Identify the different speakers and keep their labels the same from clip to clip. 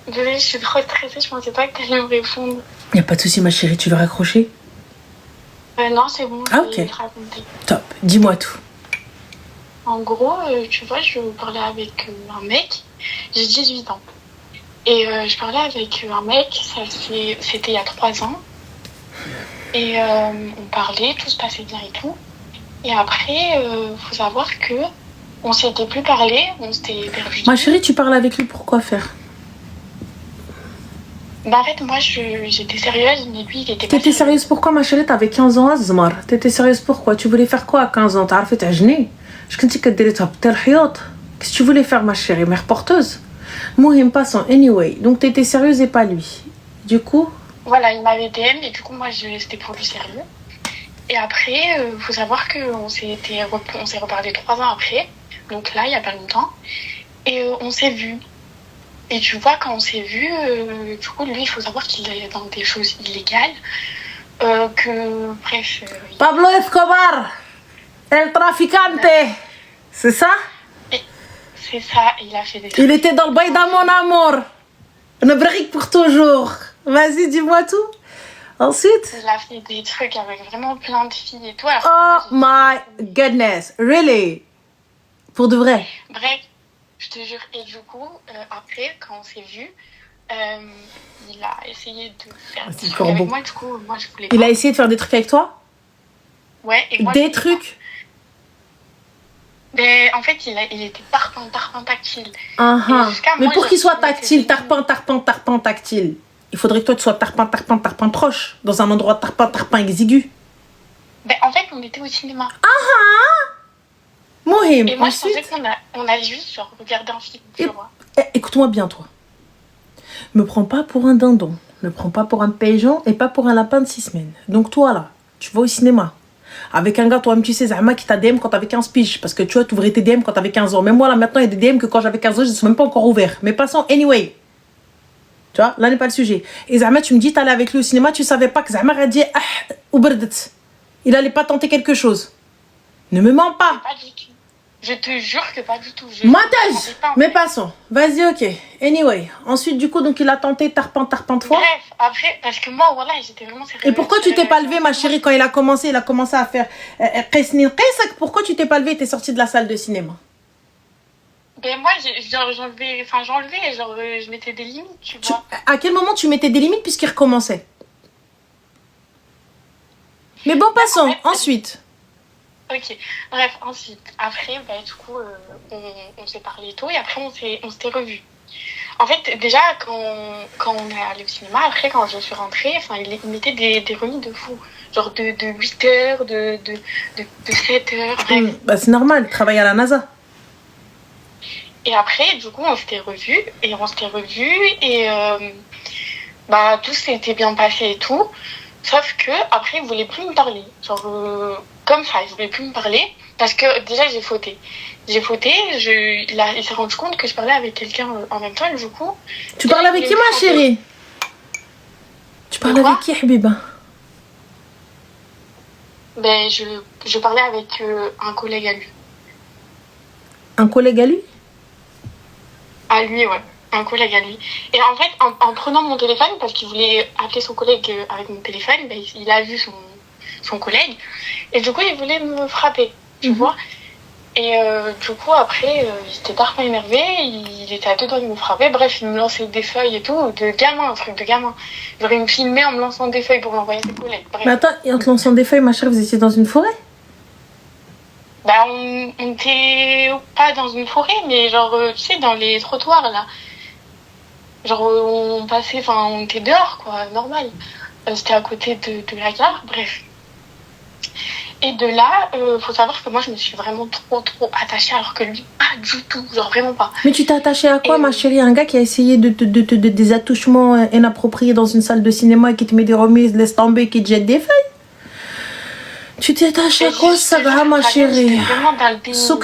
Speaker 1: Désolée, je suis trop stressée, je pensais pas que t'allais me répondre.
Speaker 2: Y a pas de souci, ma chérie, tu veux raccrocher?
Speaker 1: Non, c'est bon,
Speaker 2: Ah,
Speaker 1: je
Speaker 2: ok.
Speaker 1: vais te raconter.
Speaker 2: Top, dis-moi tout.
Speaker 1: En gros, tu vois, je parlais avec un mec, j'ai 18 ans. Et je parlais avec un mec, c'était il y a 3 ans. Et on parlait, tout se passait bien et tout. Et après, faut savoir que on s'était plus parlé, on s'était perdu.
Speaker 2: Ma chérie, tu parles avec lui, pourquoi faire?
Speaker 1: Bah en fait, moi, j'étais sérieuse, mais lui, il était pas
Speaker 2: T'étais
Speaker 1: sérieux.
Speaker 2: sérieuse pourquoi, ma chérie? T'avais 15 ans, Azmar. T'étais sérieuse pourquoi? Tu voulais faire quoi à 15 ans? T'as عرفت تعجني? Je كنتي كديري تهبطي الحياط. Qu'est-ce que tu voulais faire, ma chérie? Mère porteuse? Mohim passant, anyway. Donc t'étais sérieuse et pas lui. Du coup?
Speaker 1: Voilà, il m'avait DM et du coup, moi, c'était pour du sérieux. Et après, faut savoir qu'on s'est reparlé 3 ans après. Donc là, il y a pas longtemps. Et on s'est vus. Et tu vois, quand on s'est vus, du coup, lui, il faut savoir qu'il est dans des choses illégales. Bref.
Speaker 2: Pablo Escobar, el traficante. C'est ça?
Speaker 1: C'est ça, il a fait des trucs.
Speaker 2: Il était dans le bail d'un mon amour. Une brique pour toujours. Vas-y, dis-moi tout. Ensuite?
Speaker 1: Il a fait des trucs avec vraiment plein de filles et tout. Alors
Speaker 2: Oh my goodness, really? Pour de vrai?
Speaker 1: Bref, je te jure. Et du coup, après, quand on s'est vus, il a essayé de faire des trucs avec moi. Du coup, moi, je voulais pas.
Speaker 2: Il a essayé de faire des trucs avec toi?
Speaker 1: Ouais. Et moi,
Speaker 2: des trucs?
Speaker 1: Mais en fait, il était tarpin tactile.
Speaker 2: Mais pour qu'il soit tactile, tarpin tactile, il faudrait que toi tu sois tarpin proche, dans un endroit tarpin exigu.
Speaker 1: Ben, en fait, on était au cinéma.
Speaker 2: Mohim.
Speaker 1: Et moi, je pensais qu'on allait juste genre, regarder un film, tu vois.
Speaker 2: Écoute-moi bien, toi. Me prends pas pour un dindon, ne prends pas pour un paysan et pas pour un lapin de 6 semaines. Donc toi, là, tu vas au cinéma. Avec un gars, toi-même, tu sais, Zahma qui t'a DM quand t'avais 15 piges. Parce que tu vois, t'ouvrais tes DM quand t'avais 15 ans. Même moi, là, maintenant, il y a des DM que quand j'avais 15 ans, je ne sont même pas encore ouverts. Mais passons, anyway. Tu vois, là n'est pas le sujet. Et Zahma, tu me dis, t'allais avec lui au cinéma, tu savais pas que Zahma a dit, il allait pas tenter quelque chose. Ne me mens pas.
Speaker 1: Pas du tout. Je te jure que pas du tout.
Speaker 2: Mentage. Mais passons. Vas-y, ok. Anyway. Ensuite, du coup, donc il a tenté tarpin de fois.
Speaker 1: Bref, après, parce que moi, voilà, j'étais vraiment sérieuse.
Speaker 2: Et pourquoi tu t'es pas levé, ma chérie, quand il a commencé à faire pourquoi tu t'es pas levé et t'es sortie de la salle de cinéma?
Speaker 1: Ben moi, j'enlevais, genre, je mettais des limites, tu vois.
Speaker 2: À quel moment tu mettais des limites puisqu'il recommençait? Mais bon, passons. Ensuite.
Speaker 1: Ok, bref, ensuite, après, bah, du coup, on s'est parlé et tout, et après, on s'était revus. En fait, déjà, quand on est allé au cinéma, après, quand je suis rentrée, il mettait des remises de fou. Genre de 8 heures, de 7 heures, bref.
Speaker 2: Bah, c'est normal, il travaille à la NASA.
Speaker 1: Et après, du coup, on s'était revus, et bah, tout s'était bien passé et tout. Sauf que après, il voulait plus me parler. Genre, comme ça, il voulait plus me parler. Parce que déjà, j'ai fauté. Il s'est rendu compte que je parlais avec quelqu'un en même temps, et du coup.
Speaker 2: Tu parles avec qui, ma chérie? Tu parles avec qui, Habiba?
Speaker 1: Ben, je parlais avec un collègue à lui.
Speaker 2: Un collègue à lui?
Speaker 1: À lui, ouais. Un collègue à lui. Et en fait, en prenant mon téléphone, parce qu'il voulait appeler son collègue avec mon téléphone, ben, il a vu son collègue. Et du coup, il voulait me frapper, tu vois. Et du coup, après, il était tard énervé, il était à deux doigts de me frapper. Bref, il me lançait des feuilles et tout, un truc de gamin. Genre, il me filmait en me lançant des feuilles pour l'envoyer à ses collègues. Bref.
Speaker 2: Mais attends, et en te lançant des feuilles, ma chérie, vous étiez dans une forêt?
Speaker 1: Bah, on était pas dans une forêt, mais genre, tu sais, dans les trottoirs, là. Genre, on passait, on était dehors, quoi, normal. C'était à côté de la gare, bref. Et de là, faut savoir que moi, je me suis vraiment trop attachée, alors que lui, pas du tout, genre vraiment pas.
Speaker 2: Mais tu t'es attachée à quoi, ma chérie? Un gars qui a essayé des attouchements inappropriés dans une salle de cinéma et qui te met des remises, laisse tomber, qui te jette des feuilles? Tu t'es attachée à quoi, ça, ma chérie? C'est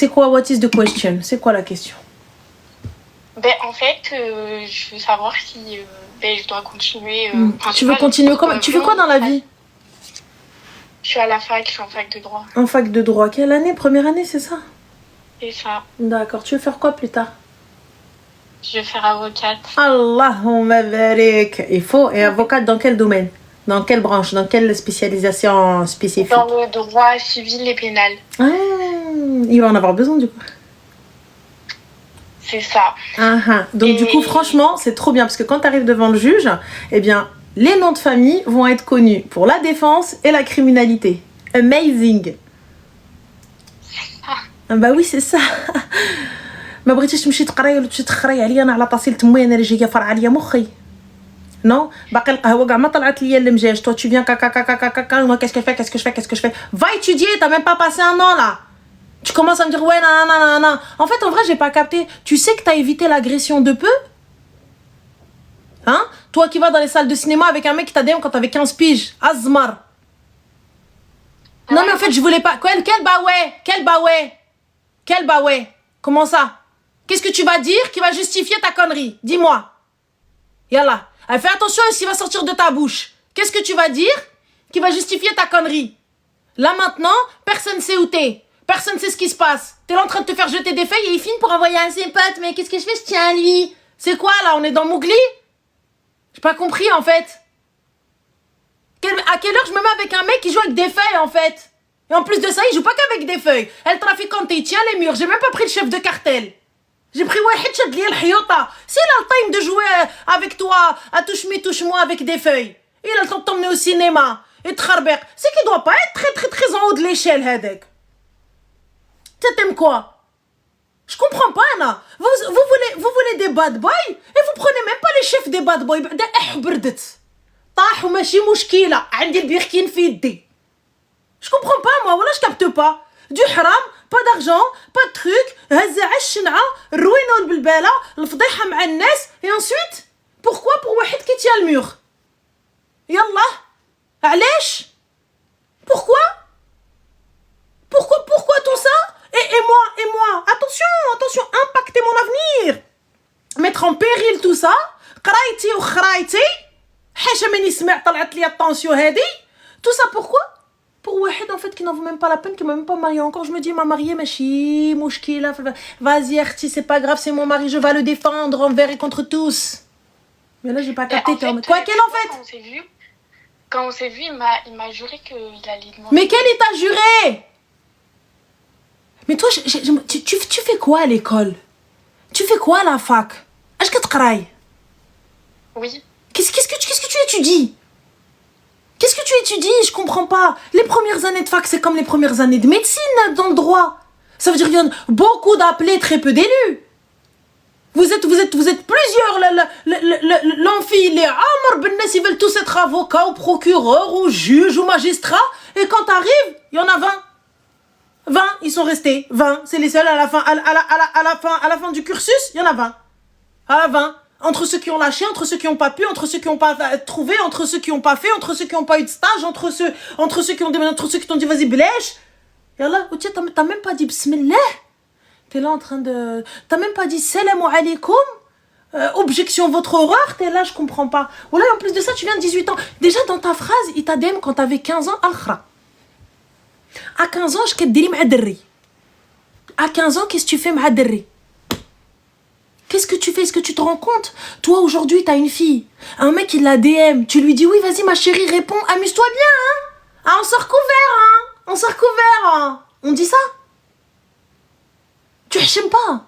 Speaker 2: quoi, what is the question? C'est quoi la question?
Speaker 1: Ben, en fait, je veux savoir si je dois continuer.
Speaker 2: Tu veux continuer comment? Tu fais quoi dans la vie?
Speaker 1: Je suis à la fac, je suis en fac de droit.
Speaker 2: En fac de droit, quelle année? Première année, c'est ça?
Speaker 1: C'est ça.
Speaker 2: D'accord, tu veux faire quoi plus tard?
Speaker 1: Je vais faire avocate.
Speaker 2: Allahumma barik. Il faut. Et avocate dans quel domaine? Dans quelle branche? Dans quelle spécialisation spécifique?
Speaker 1: Dans le droit civil et pénal.
Speaker 2: Ah, il va en avoir besoin du coup.
Speaker 1: C'est ça.
Speaker 2: Donc du coup, franchement, c'est trop bien parce que quand tu arrives devant le juge, eh bien, les noms de famille vont être connus pour la défense et la criminalité. Amazing. Bah oui, c'est ça. ما بغيتيش تمشي تقراي ولا تمشي تخري عليا انا على طاسيل تموين انا جايه فرع عليا مخي non باقي القهوه كاع ما طلعت ليا المجاج toi tu viens moi qu'est-ce que je fais va étudier t'as même pas passé un an là tu commences à me dire ouais nanana en fait en vrai j'ai pas capté tu sais que t'as évité l'agression de peu hein toi qui vas dans les salles de cinéma avec un mec qui t'a DM quand t'avais 15 piges azmar non mais en fait je voulais pas quel bah ouais comment ça? Qu'est-ce que tu vas dire qui va justifier ta connerie? Dis-moi. Yallah. Fais attention à ce qui va sortir de ta bouche. Qu'est-ce que tu vas dire qui va justifier ta connerie? Là maintenant, personne sait où t'es. Personne sait ce qui se passe. T'es là en train de te faire jeter des feuilles et il finit pour envoyer un ses potes. Mais qu'est-ce que je fais? Je tiens à lui. C'est quoi là? On est dans Mowgli? J'ai pas compris en fait. À quelle heure je me mets avec un mec qui joue avec des feuilles en fait? Et en plus de ça, il joue pas qu'avec des feuilles. Elle trafiquante, il tient les murs. J'ai même pas pris le chef de cartel. J'ai pris واحد شد لي الحيوطة. S'il a le time de jouer avec toi, à touche-moi avec des feuilles. Il a le temps de t'emmener au cinéma. Et تخربق. C'est qu'il doit pas être très en haut de l'échelle, هذاك. T'aimes quoi? Je comprends pas, Anna. Vous voulez des bad boys et vous prenez même pas les chefs des bad boys. بعدا بردت. طاح وماشي مشكلة. عندي البركين في يدي. Je comprends pas, moi. Voilà, je capte pas. Du haram, pas d'argent, pas de truc. هزة على الشنعة, الروينة والبلبالة, الفضيحة مع الناس. Et ensuite, pourquoi pour واحد qui tient le mur? يلا. علاش? Pourquoi tout ça? Et moi, attention, impacter mon avenir. Mettre en péril tout ça. قرايتي وخرايتي. حاشا ماني سمع طلعت لي الطونسيون هذه. Tout ça pourquoi? Pour واحد en fait qui n'en vaut même pas la peine, qui m'a même pas marié encore. Je me dis, m'a marié, ماشي مشكلة. Vas-y, Arti, c'est pas grave, c'est mon mari, je vais le défendre envers et contre tous. Mais là, j'ai pas capté. Quoi qu'elle en fait?
Speaker 1: Quand on s'est vu, il m'a juré qu'il allait demander.
Speaker 2: Mais quel il t'a juré? Mais toi, tu fais quoi à l'école? Tu fais quoi à la fac? Est-ce que tu travailles?
Speaker 1: Oui.
Speaker 2: Qu'est-ce que tu étudies? Qu'est-ce que tu étudies? Je comprends pas. Les premières années de fac, c'est comme les premières années de médecine dans le droit. Ça veut dire qu'il y a beaucoup d'appelés, très peu d'élus. Vous êtes plusieurs. L'amphi, les Amr Ben Nas, ils veulent tous être avocats ou procureurs ou juges ou magistrats. Et quand t'arrives, il y en a 20. 20, ils sont restés. 20, c'est les seuls à la fin du cursus, il y en a 20. À la 20. Entre ceux qui ont lâché, entre ceux qui n'ont pas pu, entre ceux qui n'ont pas trouvé, entre ceux qui n'ont pas fait, entre ceux qui n'ont pas eu de stage, entre ceux qui t'ont dit vas-y blèche. Et là, t'as même pas dit bismillah. T'es là en train de... T'as même pas dit salam alaikum. Objection, votre horreur. T'es là, je comprends pas. Voilà, en plus de ça, tu viens de 18 ans. Déjà, dans ta phrase, il t'a DM quand t'avais 15 ans, al-khra. À 15 ans, je t'ai dit m'aderri. À 15 ans, qu'est-ce que tu fais m'aderri? Qu'est-ce que tu fais? Est-ce que tu te rends compte? Toi, aujourd'hui, t'as une fille. Un mec, il la DM. Tu lui dis, oui, vas-y, ma chérie, réponds. Amuse-toi bien, hein? Ah, on sort couvert, hein? On sort couvert, hein? On dit ça? Tu hachmes pas.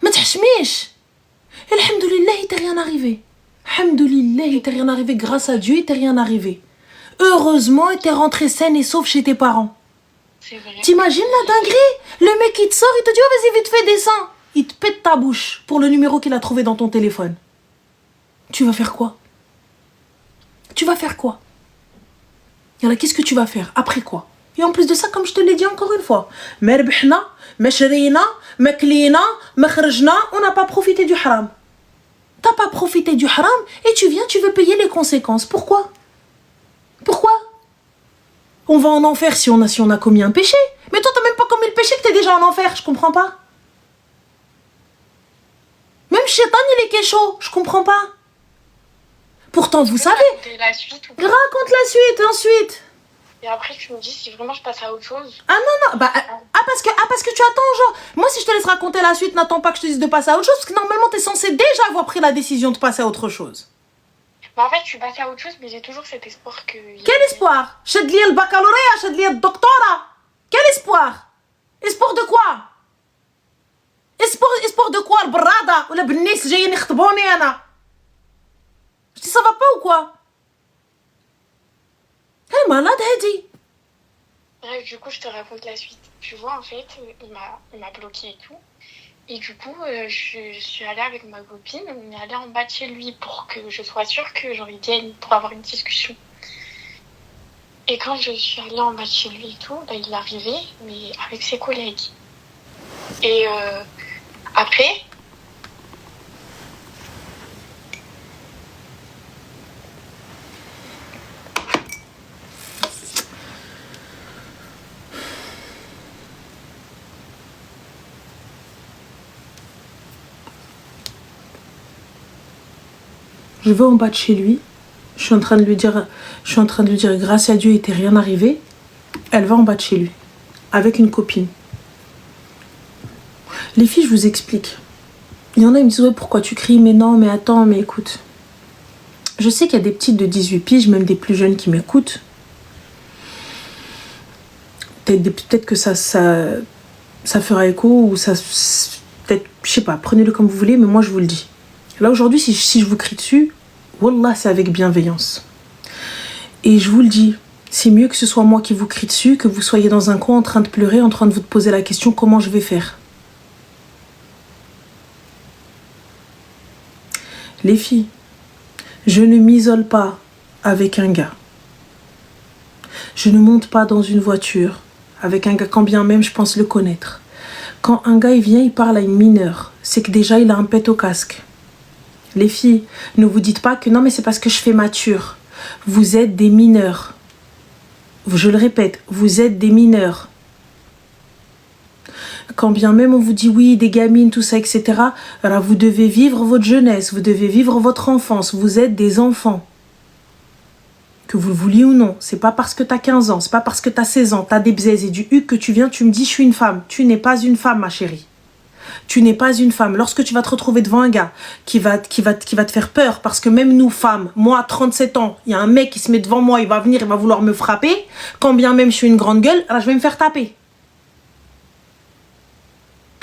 Speaker 2: Mais t'hachmish. Et alhamdoulilah, il t'est rien arrivé. Alhamdoulilah, il t'est rien arrivé. Grâce à Dieu, il t'est rien arrivé. Heureusement, il t'est rentré saine et sauf chez tes parents.
Speaker 1: C'est vrai.
Speaker 2: T'imagines la dinguerie? Le mec, il te sort, il te dit, oh, vas-y, vite fait, descends. Il te pète ta bouche pour le numéro qu'il a trouvé dans ton téléphone. Tu vas faire quoi? Yallah, qu'est-ce que tu vas faire? Après quoi? Et en plus de ça, comme je te l'ai dit encore une fois, merbihna, meshrina, meklina, mekhrajna, on n'a pas profité du haram. T'as pas profité du haram et tu veux payer les conséquences. Pourquoi? On va en enfer si on a commis un péché. Mais toi, t'as même pas commis le péché que t'es déjà en enfer. Je comprends pas. Même Shaitan, il est kécho. Je comprends pas. Pourtant, vous savez.
Speaker 1: Raconte la suite
Speaker 2: Raconte la suite, ensuite.
Speaker 1: Et après, tu me dis si vraiment je passe à autre chose.
Speaker 2: Ah non. Bah, parce que tu attends, genre. Moi, si je te laisse raconter la suite, n'attends pas que je te dise de passer à autre chose, parce que normalement, t'es censé déjà avoir pris la décision de passer à autre chose.
Speaker 1: Bah, en fait, je suis passée à autre chose, mais j'ai toujours cet espoir que...
Speaker 2: Quel espoir? Chad lié le baccalauréat, chad lié le doctorat. Quel espoir? Espoir de quoi? Espoir de quoi? Le brada ou la bnis جايين يخطبوني انا. Je dis ça va pas ou quoi? Elle est malade, Hedi.
Speaker 1: Bref, du coup, je te raconte la suite. Tu vois, en fait, il m'a bloqué et tout. Et du coup, je suis allée avec ma copine, on est allé en bas de chez lui pour que je sois sûre que j'aurais vienne pour avoir une discussion. Et quand je suis allée en bas de chez lui et tout, bah, il est arrivé, mais avec ses collègues. Et après,
Speaker 2: je vais en bas de chez lui. Je suis en train de lui dire grâce à Dieu, il t'est rien arrivé. Elle va en bas de chez lui avec une copine. Les filles, je vous explique. Il y en a, ils me disent ouais, pourquoi tu cries? Mais non, mais attends, mais écoute. Je sais qu'il y a des petites de 18 piges, même des plus jeunes qui m'écoutent. Peut-être que ça fera écho ou ça... Peut-être, je sais pas, prenez-le comme vous voulez, mais moi je vous le dis. Là aujourd'hui, si je vous crie dessus, wallah, c'est avec bienveillance. Et je vous le dis, c'est mieux que ce soit moi qui vous crie dessus, que vous soyez dans un coin en train de pleurer, en train de vous poser la question comment je vais faire. Les filles, je ne m'isole pas avec un gars. Je ne monte pas dans une voiture avec un gars quand bien même je pense le connaître. Quand un gars il vient, il parle à une mineure, c'est que déjà il a un pet au casque. Les filles, ne vous dites pas que non mais c'est parce que je fais mature. Vous êtes des mineurs. Je le répète, vous êtes des mineurs. Quand bien même on vous dit oui, des gamines, tout ça, etc. Alors vous devez vivre votre jeunesse, vous devez vivre votre enfance. Vous êtes des enfants. Que vous le vouliez ou non. C'est pas parce que t'as 15 ans, c'est pas parce que t'as 16 ans, t'as des bzaises et du huc que tu viens, tu me dis je suis une femme. Tu n'es pas une femme, ma chérie. Tu n'es pas une femme. Lorsque tu vas te retrouver devant un gars qui va te faire peur, parce que même nous, femmes, moi, à 37 ans, il y a un mec qui se met devant moi, il va venir, il va vouloir me frapper, quand bien même je suis une grande gueule, alors je vais me faire taper.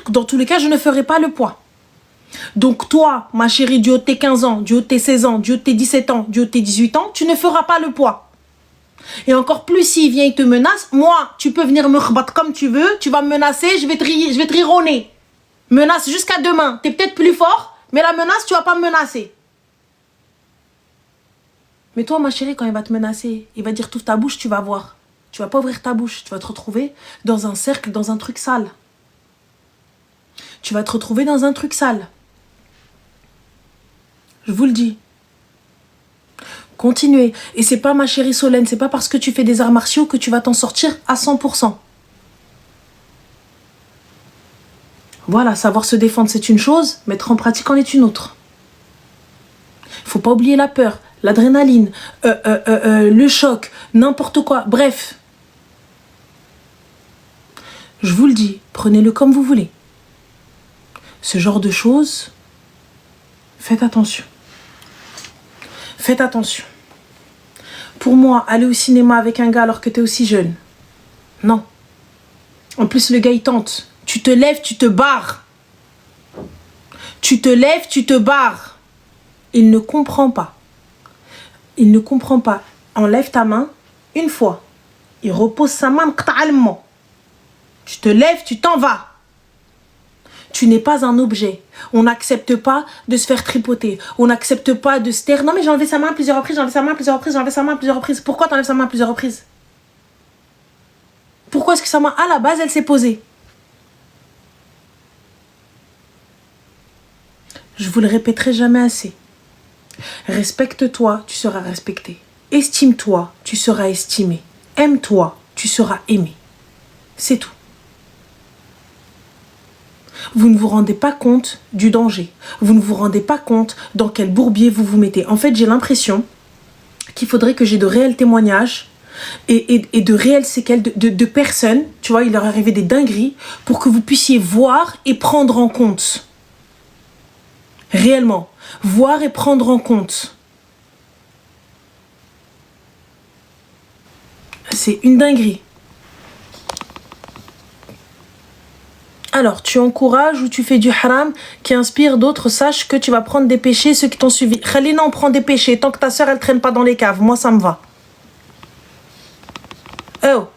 Speaker 2: Dans tous les cas, je ne ferai pas le poids. Donc toi, ma chérie, du haut de tes 15 ans, du haut de tes 16 ans, du haut de tes 17 ans, du haut de tes 18 ans, tu ne feras pas le poids. Et encore plus s'il vient et te menace, moi, tu peux venir me rebattre comme tu veux, tu vas me menacer, je vais te rironner. Menace jusqu'à demain. T'es peut-être plus fort, mais la menace, tu vas pas me menacer. Mais toi, ma chérie, quand il va te menacer, il va dire, t'ouvres ta bouche, tu vas voir. Tu vas pas ouvrir ta bouche, tu vas te retrouver dans un cercle, dans un truc sale. Tu vas te retrouver dans un truc sale. Je vous le dis. Continuez. Et c'est pas, ma chérie Solène, c'est pas parce que tu fais des arts martiaux que tu vas t'en sortir à 100%. Voilà, savoir se défendre, c'est une chose, mettre en pratique en est une autre. Il faut pas oublier la peur, l'adrénaline, le choc, n'importe quoi, bref. Je vous le dis, prenez-le comme vous voulez. Ce genre de choses, faites attention. Faites attention. Pour moi, aller au cinéma avec un gars alors que tu es aussi jeune, non. En plus, le gars, il tente. Tu te lèves, tu te barres. Tu te lèves, tu te barres. Il ne comprend pas. Il ne comprend pas. Enlève ta main une fois. Il repose sa main calmement. Tu te lèves, tu t'en vas. Tu n'es pas un objet. On n'accepte pas de se faire tripoter. On n'accepte pas de se taire. Non mais j'ai enlevé sa main à plusieurs reprises, j'ai enlevé sa main à plusieurs reprises, j'ai enlevé sa main à plusieurs reprises. Pourquoi t'enlèves sa main à plusieurs reprises? Pourquoi est-ce que sa main, à la base, elle s'est posée? Je vous le répéterai jamais assez. Respecte-toi, tu seras respecté. Estime-toi, tu seras estimé. Aime-toi, tu seras aimé. C'est tout. Vous ne vous rendez pas compte du danger. Vous ne vous rendez pas compte dans quel bourbier vous vous mettez. En fait, j'ai l'impression qu'il faudrait que j'ai de réels témoignages et de réelles séquelles de personnes, tu vois, il leur est arrivé des dingueries pour que vous puissiez voir et prendre en compte. Réellement. Voir et prendre en compte. C'est une dinguerie. Alors, tu encourages ou tu fais du haram qui inspire d'autres, sache que tu vas prendre des péchés, ceux qui t'ont suivi. Khalina, on prend des péchés. Tant que ta soeur, elle traîne pas dans les caves. Moi, ça me va. Oh.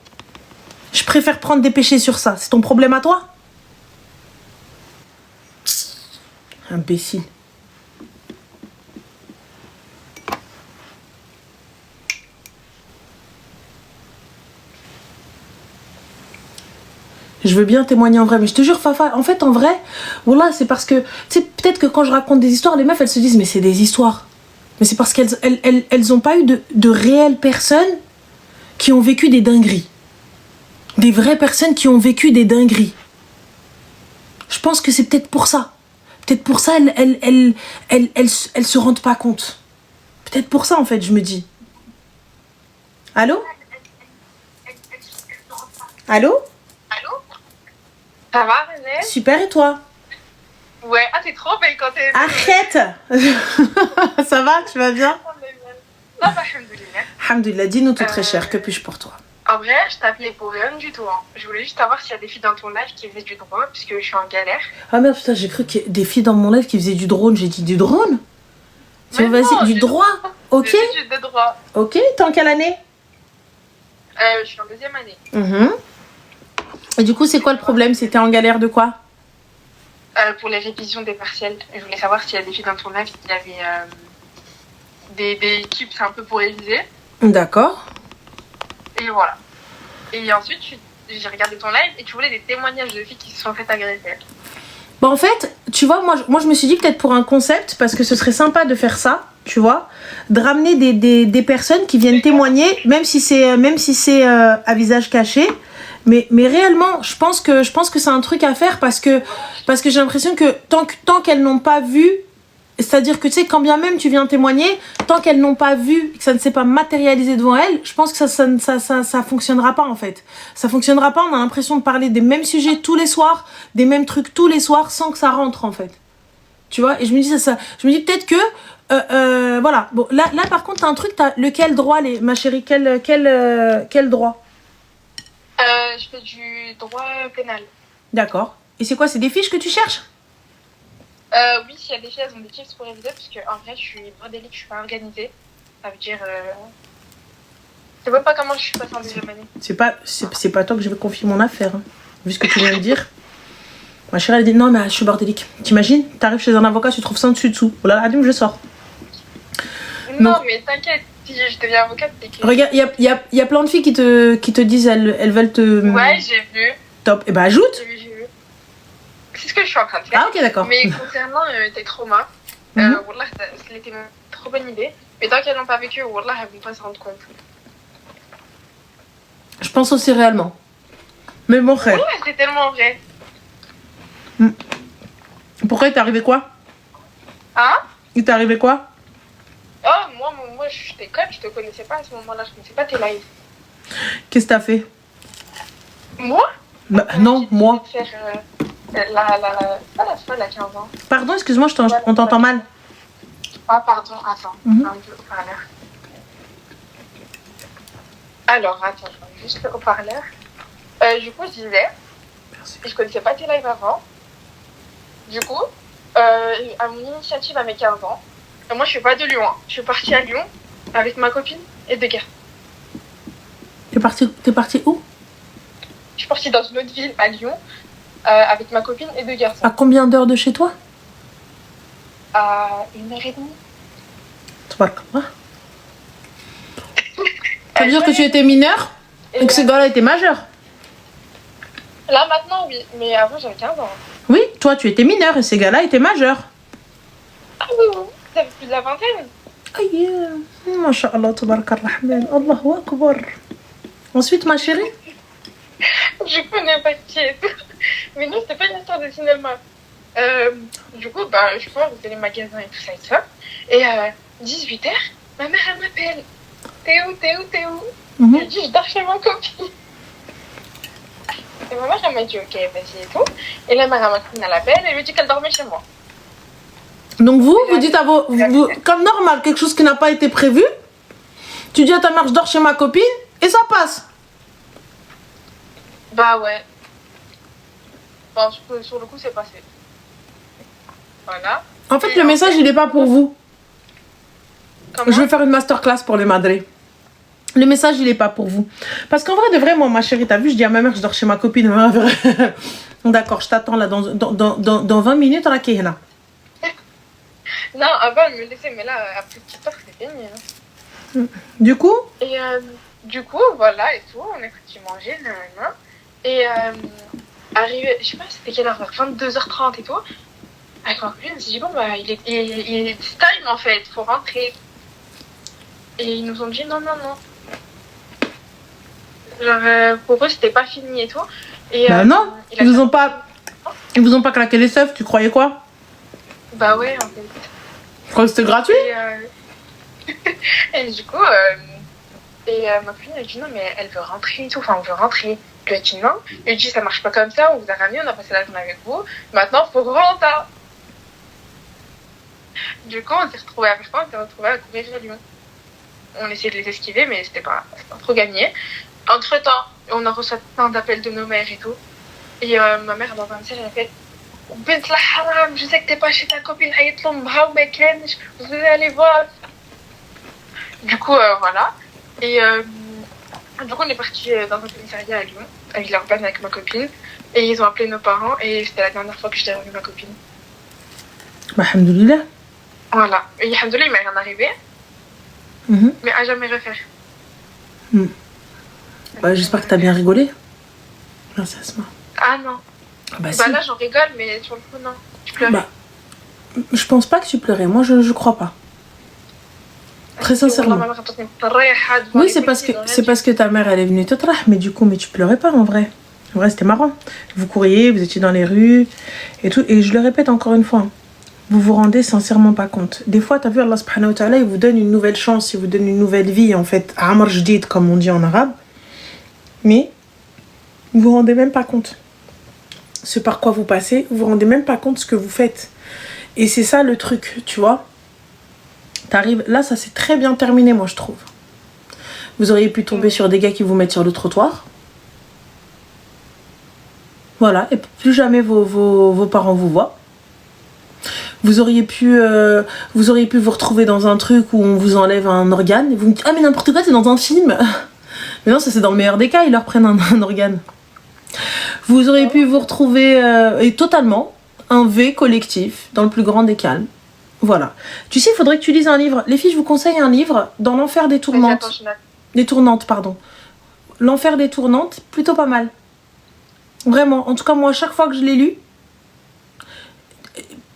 Speaker 2: Je préfère prendre des péchés sur ça. C'est ton problème à toi? Imbécile. Je veux bien témoigner en vrai, mais je te jure, Fafa, en fait, en vrai, voilà, c'est parce que, tu sais, peut-être que quand je raconte des histoires, les meufs, elles se disent, mais c'est des histoires. Mais c'est parce qu'elles ont pas eu de réelles personnes qui ont vécu des dingueries. Des vraies personnes qui ont vécu des dingueries. Je pense que c'est peut-être pour ça. Peut-être pour ça, elles se rendent pas compte. Peut-être pour ça, en fait, je me dis. Allô? Allô?
Speaker 1: Ça va, René?
Speaker 2: Super, et toi?
Speaker 1: Ouais, ah, t'es trop belle quand t'es...
Speaker 2: Arrête. Ça va, tu vas bien?
Speaker 1: Ça va, alhamdoulilah.
Speaker 2: Alhamdoulilah, dis-nous tout très cher, que puis-je pour toi?
Speaker 1: En vrai, je t'appelais pour rien du tout. Hein. Je voulais juste savoir s'il y a des filles dans ton live qui faisaient du droit, puisque je suis en galère.
Speaker 2: Ah merde, putain, j'ai cru qu'il y a des filles dans mon live qui faisaient du drone. J'ai dit du drone?
Speaker 1: Mais non,
Speaker 2: vas-y, du droit? Ok.
Speaker 1: Des études de droit.
Speaker 2: Ok, t'es en quelle année?
Speaker 1: Je suis en deuxième année.
Speaker 2: Et du coup, c'est quoi le problème? C'était en galère de quoi?
Speaker 1: Pour les révisions des partiels. Je voulais savoir s'il y a des filles dans ton live qui avaient des tips un peu pour réviser.
Speaker 2: D'accord.
Speaker 1: Et voilà. Et ensuite, j'ai regardé ton live et tu voulais des témoignages de filles qui se sont faites agresser.
Speaker 2: Bon, en fait, tu vois, moi je me suis dit peut-être pour un concept, parce que ce serait sympa de faire ça, tu vois, de ramener des personnes qui viennent témoigner, même si c'est à visage caché. Mais réellement, je pense que c'est un truc à faire parce que j'ai l'impression que tant qu'elles n'ont pas vu, c'est-à-dire que tu sais, quand bien même tu viens témoigner, tant qu'elles n'ont pas vu, que ça ne s'est pas matérialisé devant elles, je pense que ça fonctionnera pas en fait. Ça fonctionnera pas, on a l'impression de parler des mêmes sujets tous les soirs, des mêmes trucs tous les soirs sans que ça rentre en fait. Tu vois, et je me dis je me dis peut-être que voilà. Bon, là par contre, t'as un truc, t'as lequel droit, ma chérie, quel droit?
Speaker 1: Je fais du droit pénal.
Speaker 2: D'accord. Et c'est quoi, c'est des fiches que tu cherches?
Speaker 1: Oui, s'il y a des filles, elles ont des tips pour réviser, parce que en vrai, je suis bordélique, je suis pas organisée. Ça veut dire... Je sais même pas comment je suis passée en deuxième année.
Speaker 2: C'est pas toi que je vais confier mon affaire, hein. Vu ce que tu viens de dire. Ma chérie, elle dit non, mais je suis bordélique. T'imagines, t'arrives chez un avocat, tu trouves ça en dessous. Oh là là, je sors.
Speaker 1: Non,
Speaker 2: donc,
Speaker 1: mais t'inquiète, si je deviens avocate, c'est que...
Speaker 2: Regarde, il y a plein de filles qui te disent, elles veulent te...
Speaker 1: Ouais, j'ai vu.
Speaker 2: Top. Et bah ajoute.
Speaker 1: J'ai vu. C'est ce que je suis en train de faire.
Speaker 2: Ah ok, d'accord.
Speaker 1: Mais concernant tes traumas, wallah, c'était une trop bonne idée. Mais tant qu'elles n'ont pas vécu, wallah, elles vont pas se rendre compte.
Speaker 2: Je pense aussi réellement. Mais bon, frère.
Speaker 1: Ouais, c'est tellement vrai.
Speaker 2: Pourquoi il t'est arrivé quoi?
Speaker 1: Hein?
Speaker 2: Il t'est arrivé quoi?
Speaker 1: Oh, moi j'étais conne, je te connaissais pas à ce moment-là, je connaissais pas tes lives.
Speaker 2: Qu'est-ce que t'as fait?
Speaker 1: Moi?
Speaker 2: Bah non, moi.
Speaker 1: Faire, pas la folle à 15 ans.
Speaker 2: Pardon, excuse-moi, on t'entend mal.
Speaker 1: Ah, pardon, attends. Un peu haut-parleur. Alors, attends, je mets juste le haut-parleur. Du coup, je disais, je connaissais pas tes lives avant. Du coup, à mon initiative à mes 15 ans, moi je suis pas de Lyon, hein. Je suis partie à Lyon avec ma copine et deux gars.
Speaker 2: T'es parti où?
Speaker 1: Je suis partie dans une autre ville à Lyon avec ma copine et deux garçons.
Speaker 2: À combien d'heures de chez toi?
Speaker 1: À 1h30.
Speaker 2: Tabarakallah. Ça veut dire que tu étais mineur et que ce gars-là était majeur?
Speaker 1: Là maintenant, oui, mais avant j'avais 15 ans.
Speaker 2: Oui, toi tu étais mineur et ces gars-là étaient majeurs.
Speaker 1: Ah oui, oui, ça fait plus de la vingtaine.
Speaker 2: Aïe, masha'Allah, tabarakallah, Allahu akbar. Ensuite, ma chérie?
Speaker 1: Je connais pas qui est. Mais non, c'était pas une histoire de cinéma. Du coup, bah, je crois, vous les magasins et tout ça et ça. Et 18h, ma mère, elle m'appelle. T'es où? Je lui dis, je dors chez ma copine. Et ma mère, elle m'a dit, ok, vas-y et tout. Et là, ma copine, elle appelle et lui dit qu'elle dormait chez moi.
Speaker 2: Donc vous dites à comme normal, quelque chose qui n'a pas été prévu, tu dis à ta mère, je dors chez ma copine, et ça passe.
Speaker 1: Bah ouais. Bon, sur le coup, c'est passé. Voilà.
Speaker 2: En fait, le message, il n'est pas pour vous.
Speaker 1: Comment?
Speaker 2: Je vais faire une masterclass pour les madrés. Le message, il n'est pas pour vous. Parce qu'en vrai, de vrai, moi, ma chérie, t'as vu, je dis à ma mère, je dors chez ma copine. D'accord, je t'attends là, dans 20 minutes, à la Kehna.
Speaker 1: Non, avant, elle me laissait, mais là, à plus de 4 heures, c'est fini. Hein.
Speaker 2: Du coup?
Speaker 1: Et du coup, voilà, et tout, on est parti manger, nanana. Et arrivé, je sais pas, c'était quelle heure, vers 22h30 et tout. Avec ma copine, on s'est dit, bon, bah, il est time en fait, faut rentrer. Et ils nous ont dit, non. Genre, pour eux, c'était pas fini et tout. Et,
Speaker 2: bah non, ils vous ont pas claqué les seufs, tu croyais quoi?
Speaker 1: Bah ouais, en fait.
Speaker 2: Je crois que c'était gratuit.
Speaker 1: Et du coup, ma copine elle dit non, mais elle veut rentrer et tout, enfin on veut rentrer. Je lui ai dit non. Je lui ai dit ça marche pas comme ça, on vous a ramené, on a passé la journée avec vous, maintenant faut rentrer. Du coup, on s'est retrouvés à courir à Lyon. On essayait de les esquiver, mais c'était pas trop gagné. Entre temps, on a reçu plein d'appels de nos mères et tout. Et ma mère, dans un message, elle a fait Bint la haram, je sais que t'es pas chez ta copine, vous allez aller voir. Du coup, voilà. Et du coup, on est parti dans un commissariat à Lyon, à Villeurbanne avec ma copine. Et ils ont appelé nos parents et c'était la dernière fois que j'étais avec ma copine.
Speaker 2: Bah, alhamdoulilah.
Speaker 1: Voilà. Et alhamdoulilah, il m'est rien arrivé. Mais à jamais refaire.
Speaker 2: Bah, j'espère que t'as bien rigolé. Merci Asma.
Speaker 1: Ah non.
Speaker 2: Bah,
Speaker 1: si.
Speaker 2: Si.
Speaker 1: Là, j'en rigole, mais sur le coup, non. Tu pleurais.
Speaker 2: Bah, je pense pas que tu pleurais. Moi, je crois pas. Très sincèrement. Oui, c'est parce que ta mère, elle est venue te trah, mais du coup, tu pleurais pas en vrai. En vrai, c'était marrant. Vous couriez, vous étiez dans les rues et tout. Et je le répète encore une fois, vous vous rendez sincèrement pas compte. Des fois, t'as vu, Allah subhanahu wa ta'ala, il vous donne une nouvelle chance, il vous donne une nouvelle vie, en fait. Amr jdid, comme on dit en arabe. Mais vous vous rendez même pas compte. Ce par quoi vous passez, vous vous rendez même pas compte ce que vous faites. Et c'est ça le truc, tu vois. T'arrives, là, ça s'est très bien terminé, moi, je trouve. Vous auriez pu tomber sur des gars qui vous mettent sur le trottoir. Voilà, et plus jamais vos parents vous voient. Vous auriez pu vous retrouver dans un truc où on vous enlève un organe. Et vous me dites, ah mais n'importe quoi, c'est dans un film. Mais non, ça c'est dans le meilleur des cas, ils leur prennent un organe. Vous auriez pu vous retrouver, et totalement, un V collectif, dans le plus grand des calmes. Voilà. Tu sais, il faudrait que tu lises un livre. Les filles, je vous conseille un livre, Dans l'enfer des tournantes. Des tournantes, pardon. L'enfer des tournantes, plutôt pas mal. Vraiment. En tout cas, moi, à chaque fois que je l'ai lu,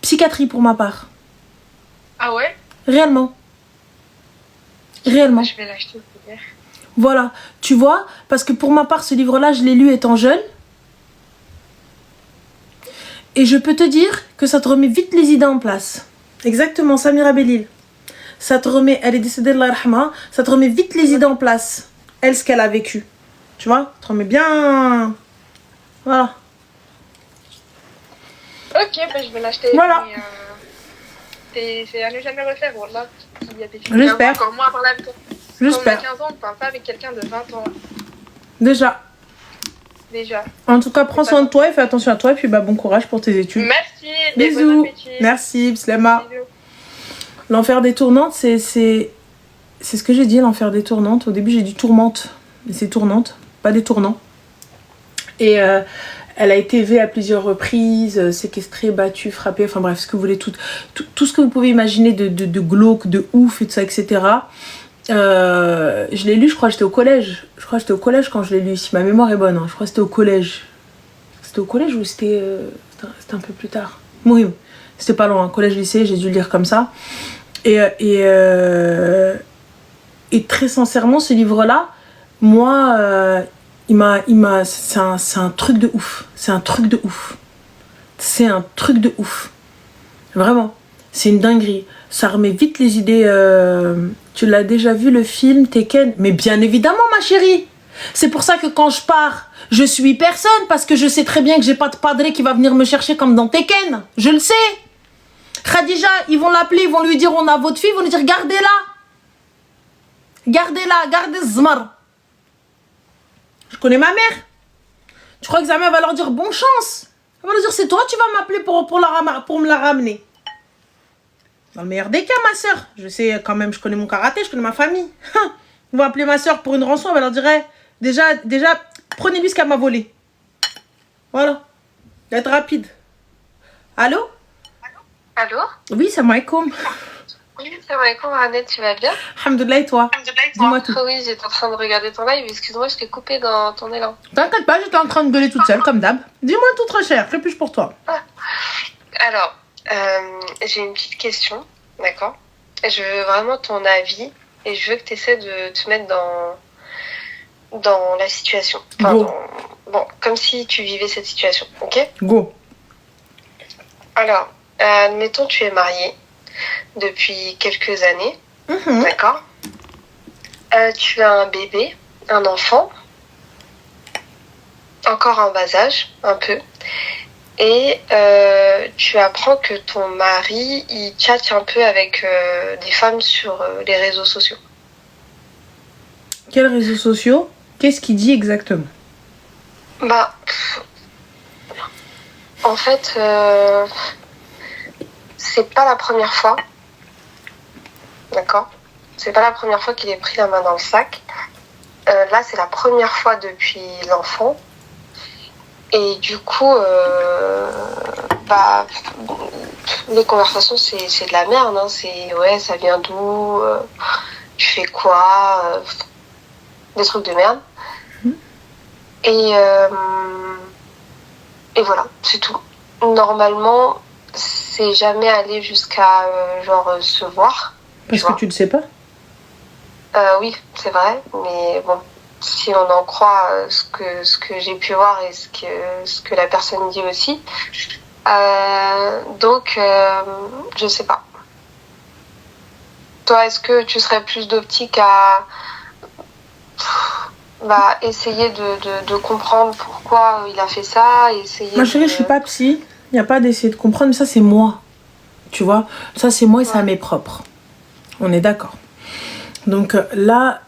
Speaker 2: psychiatrie pour ma part.
Speaker 1: Ah ouais?
Speaker 2: Réellement. Réellement.
Speaker 1: Je vais l'acheter, c'est bien.
Speaker 2: Voilà. Tu vois, parce que pour ma part, ce livre-là, je l'ai lu étant jeune. Et je peux te dire que ça te remet vite les idées en place. Exactement, Samira Belil. Ça te remet, elle est décédée de l'Arhama, ça te remet vite les idées en place. Elle, ce qu'elle a vécu. Tu vois, ça te remet bien. Voilà.
Speaker 1: Ok, bah je vais l'acheter.
Speaker 2: Voilà.
Speaker 1: Mais, c'est à ne jamais refaire. Voilà. Il y a des filles
Speaker 2: J'espère.
Speaker 1: Encore moins à parler avec toi.
Speaker 2: J'espère.
Speaker 1: Quand on a 15 ans, on ne parle pas avec quelqu'un de 20 ans.
Speaker 2: Déjà. En tout cas, prends soin de toi et fais attention à toi. Et puis, bah, bon courage pour tes études.
Speaker 1: Merci.
Speaker 2: Bisous.
Speaker 1: Bon appétit.
Speaker 2: Merci, Bislema.
Speaker 1: Bisous.
Speaker 2: L'enfer des tournantes, c'est ce que j'ai dit, l'enfer des tournantes. Au début, j'ai dit tourmente. Mais c'est tournante, pas des tournants. Et elle a été élevée à plusieurs reprises, séquestrée, battue, frappée, enfin bref, ce que vous voulez, tout ce que vous pouvez imaginer de glauque, de ouf et tout ça, etc. Je l'ai lu, je crois que j'étais au collège. Je crois que j'étais au collège quand je l'ai lu, si ma mémoire est bonne. Hein. Je crois que c'était au collège. C'était au collège ou c'était un peu plus tard? Oui, c'était pas loin. Collège-lycée, j'ai dû le lire comme ça. Et très sincèrement, ce livre-là, moi, c'est un truc de ouf. C'est un truc de ouf. C'est un truc de ouf. Vraiment. C'est une dinguerie. Ça remet vite les idées. Tu l'as déjà vu le film Tekken? Mais bien évidemment, ma chérie. C'est pour ça que quand je pars, je suis personne. Parce que je sais très bien que j'ai pas de padré qui va venir me chercher comme dans Tekken. Je le sais. Khadija, ils vont l'appeler, ils vont lui dire on a votre fille. Ils vont lui dire gardez-la. Gardez-la, gardez Zmar. Je connais ma mère. Tu crois que Zama va leur dire bonne chance? Elle va leur dire c'est toi, tu vas m'appeler pour me la ramener. Dans le meilleur des cas, ma soeur. Je sais quand même, je connais mon karaté, je connais ma famille. Ils vont appeler ma soeur pour une rançon, elle va leur dire déjà, prenez-lui ce qu'elle m'a volé. Voilà. D'être rapide. Allô?
Speaker 3: Allô?
Speaker 2: Oui, salam alaikum.
Speaker 3: Oui, salam alaikum, Annette, tu vas bien?
Speaker 2: Alhamdoulilah, et toi? Dis-moi tout.
Speaker 3: Oui, j'étais en train de regarder ton live, excuse-moi, je t'ai coupé dans ton élan.
Speaker 2: T'inquiète pas, j'étais en train de gueuler toute seule, comme d'hab. Dis-moi tout très cher, que puis-je pour toi?
Speaker 3: Alors, j'ai une petite question, d'accord? Je veux vraiment ton avis et je veux que tu essaies de te mettre dans la situation. Enfin,
Speaker 2: Go.
Speaker 3: Bon, comme si tu vivais cette situation, ok?
Speaker 2: Go.
Speaker 3: Alors, admettons, tu es mariée depuis quelques années, d'accord? Tu as un bébé, un enfant, encore en bas âge, un peu, et tu apprends que ton mari, il tchatche un peu avec des femmes sur les réseaux sociaux.
Speaker 2: Quels réseaux sociaux? Qu'est-ce qu'il dit exactement?
Speaker 3: En fait, c'est pas la première fois, d'accord? C'est pas la première fois qu'il ait pris la main dans le sac. Là, c'est la première fois depuis l'enfant. Et du coup, les conversations, c'est de la merde. Hein. C'est ouais, ça vient d'où? Tu fais quoi? Des trucs de merde. Et voilà, c'est tout. Normalement, c'est jamais allé jusqu'à se voir.
Speaker 2: Parce que tu le sais pas?
Speaker 3: Oui, c'est vrai, mais bon, si on en croit ce que j'ai pu voir et ce que la personne dit aussi, donc je sais pas. Toi, est-ce que tu serais plus d'optique à essayer de comprendre pourquoi il a fait ça, essayer.
Speaker 2: Ma chérie, je suis pas psy. Il n'y a pas d'essayer de comprendre, mais ça c'est moi. Tu vois, ça c'est moi et ça m'est propre. On est d'accord. Donc là,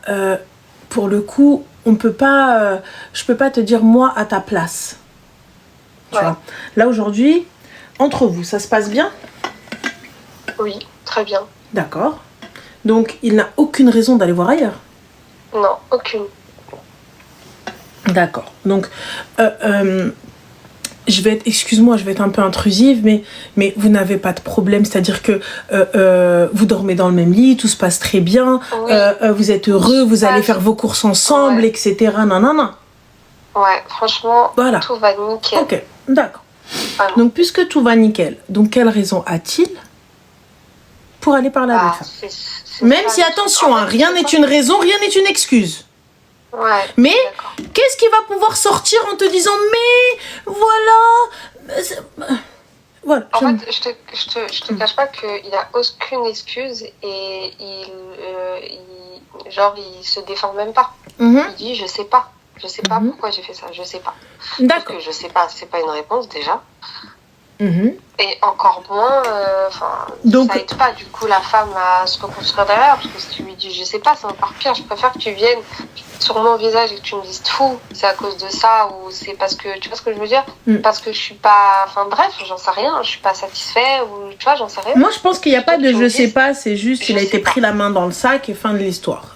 Speaker 2: pour le coup, on peut pas, je peux pas te dire moi à ta place. Tu vois. Là aujourd'hui, entre vous, ça se passe bien?
Speaker 3: Oui, très bien.
Speaker 2: D'accord. Donc il n'a aucune raison d'aller voir ailleurs?
Speaker 3: Non, aucune.
Speaker 2: D'accord. Donc excuse-moi, je vais être un peu intrusive, mais vous n'avez pas de problème, c'est-à-dire que vous dormez dans le même lit, tout se passe très bien,
Speaker 3: oui.
Speaker 2: Vous êtes heureux, vous allez faire vos courses ensemble, etc. Nanana.
Speaker 3: Ouais, franchement,
Speaker 2: voilà.
Speaker 3: Tout va nickel.
Speaker 2: Ok, d'accord. Donc, puisque tout va nickel, donc quelle raison a-t-il pour aller parler avec ça? Même si, attention, rien n'est une raison, rien n'est une excuse.
Speaker 3: Ouais,
Speaker 2: mais qu'est-ce qui va pouvoir sortir en te disant mais voilà.
Speaker 3: En fait, je te cache pas qu'il a aucune excuse et il se défend même pas. Il dit je sais pas pourquoi j'ai fait ça, je sais pas.
Speaker 2: D'accord.
Speaker 3: Parce que je sais pas, c'est pas une réponse déjà. Et encore moins, donc, ça aide pas du coup la femme à se reconstruire derrière, parce que si tu lui dis je sais pas, c'est encore pire. Je préfère que tu viennes sur mon visage et que tu me dises fou, c'est à cause de ça, ou c'est parce que, tu vois ce que je veux dire, parce que je suis pas, bref, j'en sais rien, je suis pas satisfait, ou tu vois, j'en sais rien.
Speaker 2: Moi je pense qu'il n'y a pas de je sais pas, c'est juste il a été pris la main dans le sac et fin de l'histoire.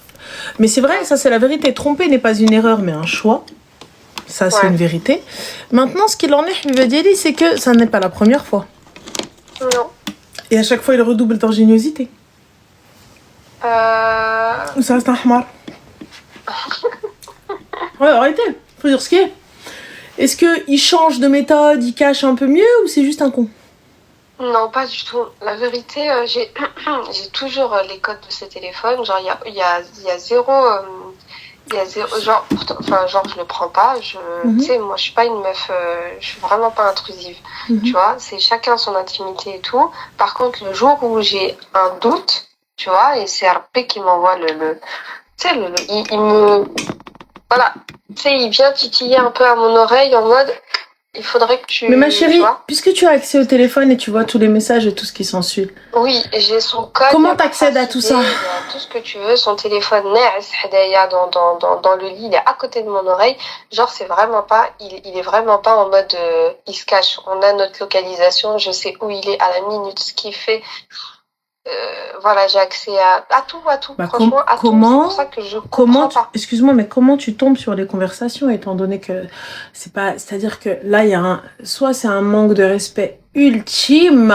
Speaker 2: Mais c'est vrai, ça c'est la vérité, tromper n'est pas une erreur mais un choix. Ça, c'est une vérité. Maintenant, ce qu'il en est, c'est que ça n'est pas la première fois.
Speaker 3: Non.
Speaker 2: Et à chaque fois, il redouble d'ingéniosité. Ça reste un hamar. Ouais, arrêtez. Faut dire ce qu'il est. Est-ce qu'il change de méthode, il cache un peu mieux ou c'est juste un con?
Speaker 3: Non, pas du tout. La vérité, j'ai toujours les codes de ses téléphones. Genre, il y a zéro... Il y a zéro, genre, je le prends pas. Tu sais, moi, je suis pas une meuf, je suis vraiment pas intrusive. Tu vois, c'est chacun son intimité et tout. Par contre, le jour où j'ai un doute, tu vois, et c'est RP qui m'envoie tu sais, il me, voilà, tu sais, il vient titiller un peu à mon oreille en mode, il faudrait que tu...
Speaker 2: Mais ma chérie, puisque tu as accès au téléphone et tu vois tous les messages et tout ce qui s'ensuit.
Speaker 3: Oui, j'ai son code.
Speaker 2: Comment t'accèdes à tout ça?
Speaker 3: Il y a tout ce que tu veux. Son téléphone dans le lit, il est à côté de mon oreille. Genre, c'est vraiment pas, il est vraiment pas en mode, il se cache. On a notre localisation, je sais où il est à la minute, ce qu'il fait. Voilà, j'ai accès à tout.
Speaker 2: Bah,
Speaker 3: franchement, à tout. C'est pour ça que je comprends pas.
Speaker 2: Excuse-moi, mais comment tu tombes sur les conversations étant donné que c'est pas, c'est-à-dire que là, il y a soit c'est un manque de respect ultime.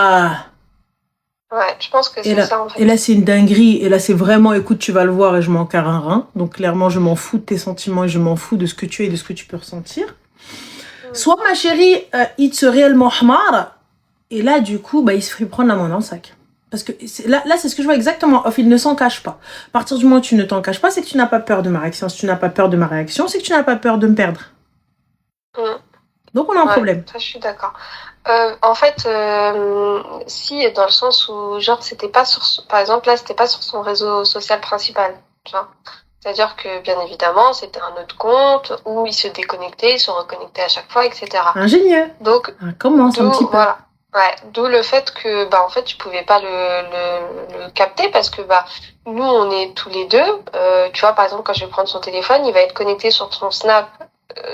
Speaker 3: Ouais, je pense que c'est ça en fait.
Speaker 2: Et là, c'est une dinguerie. Et là, c'est vraiment, écoute, tu vas le voir et je m'en carre un rein. Donc, clairement, je m'en fous de tes sentiments et je m'en fous de ce que tu es et de ce que tu peux ressentir. Soit, ma chérie, il te réellement hamar. Et là, du coup, bah, il se fait prendre la main dans le sac. Parce que là, c'est ce que je vois exactement. Off, il ne s'en cache pas. À partir du moment où tu ne t'en caches pas, c'est que tu n'as pas peur de ma réaction. Si tu n'as pas peur de ma réaction, c'est que tu n'as pas peur de me perdre. Donc, on a un problème.
Speaker 3: Ça, je suis d'accord. En fait, si, dans le sens où, genre, c'était pas par exemple, là, c'était pas sur son réseau social principal, tu vois. C'est-à-dire que, bien évidemment, c'était un autre compte où il se déconnectait, il se reconnectait à chaque fois, etc.
Speaker 2: Ingénieux.
Speaker 3: Donc,
Speaker 2: commence un petit peu.
Speaker 3: Voilà. Ouais, d'où le fait que, bah, en fait, tu pouvais pas le capter parce que, bah, nous, on est tous les deux. Tu vois, par exemple, quand je vais prendre son téléphone, il va être connecté sur son Snap,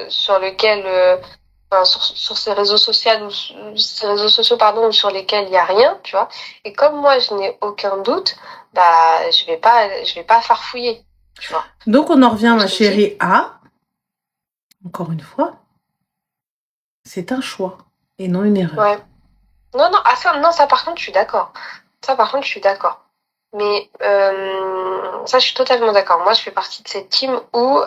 Speaker 3: sur lequel, sur ces réseaux sociaux ou sur lesquels il y a rien, tu vois. Et comme moi, je n'ai aucun doute, bah, je vais pas farfouiller, tu vois.
Speaker 2: Donc, on en revient, ma chérie, à, encore une fois, c'est un choix et non une erreur.
Speaker 3: Ouais. Non, ça par contre, je suis d'accord. Mais ça, je suis totalement d'accord. Moi, je fais partie de cette team où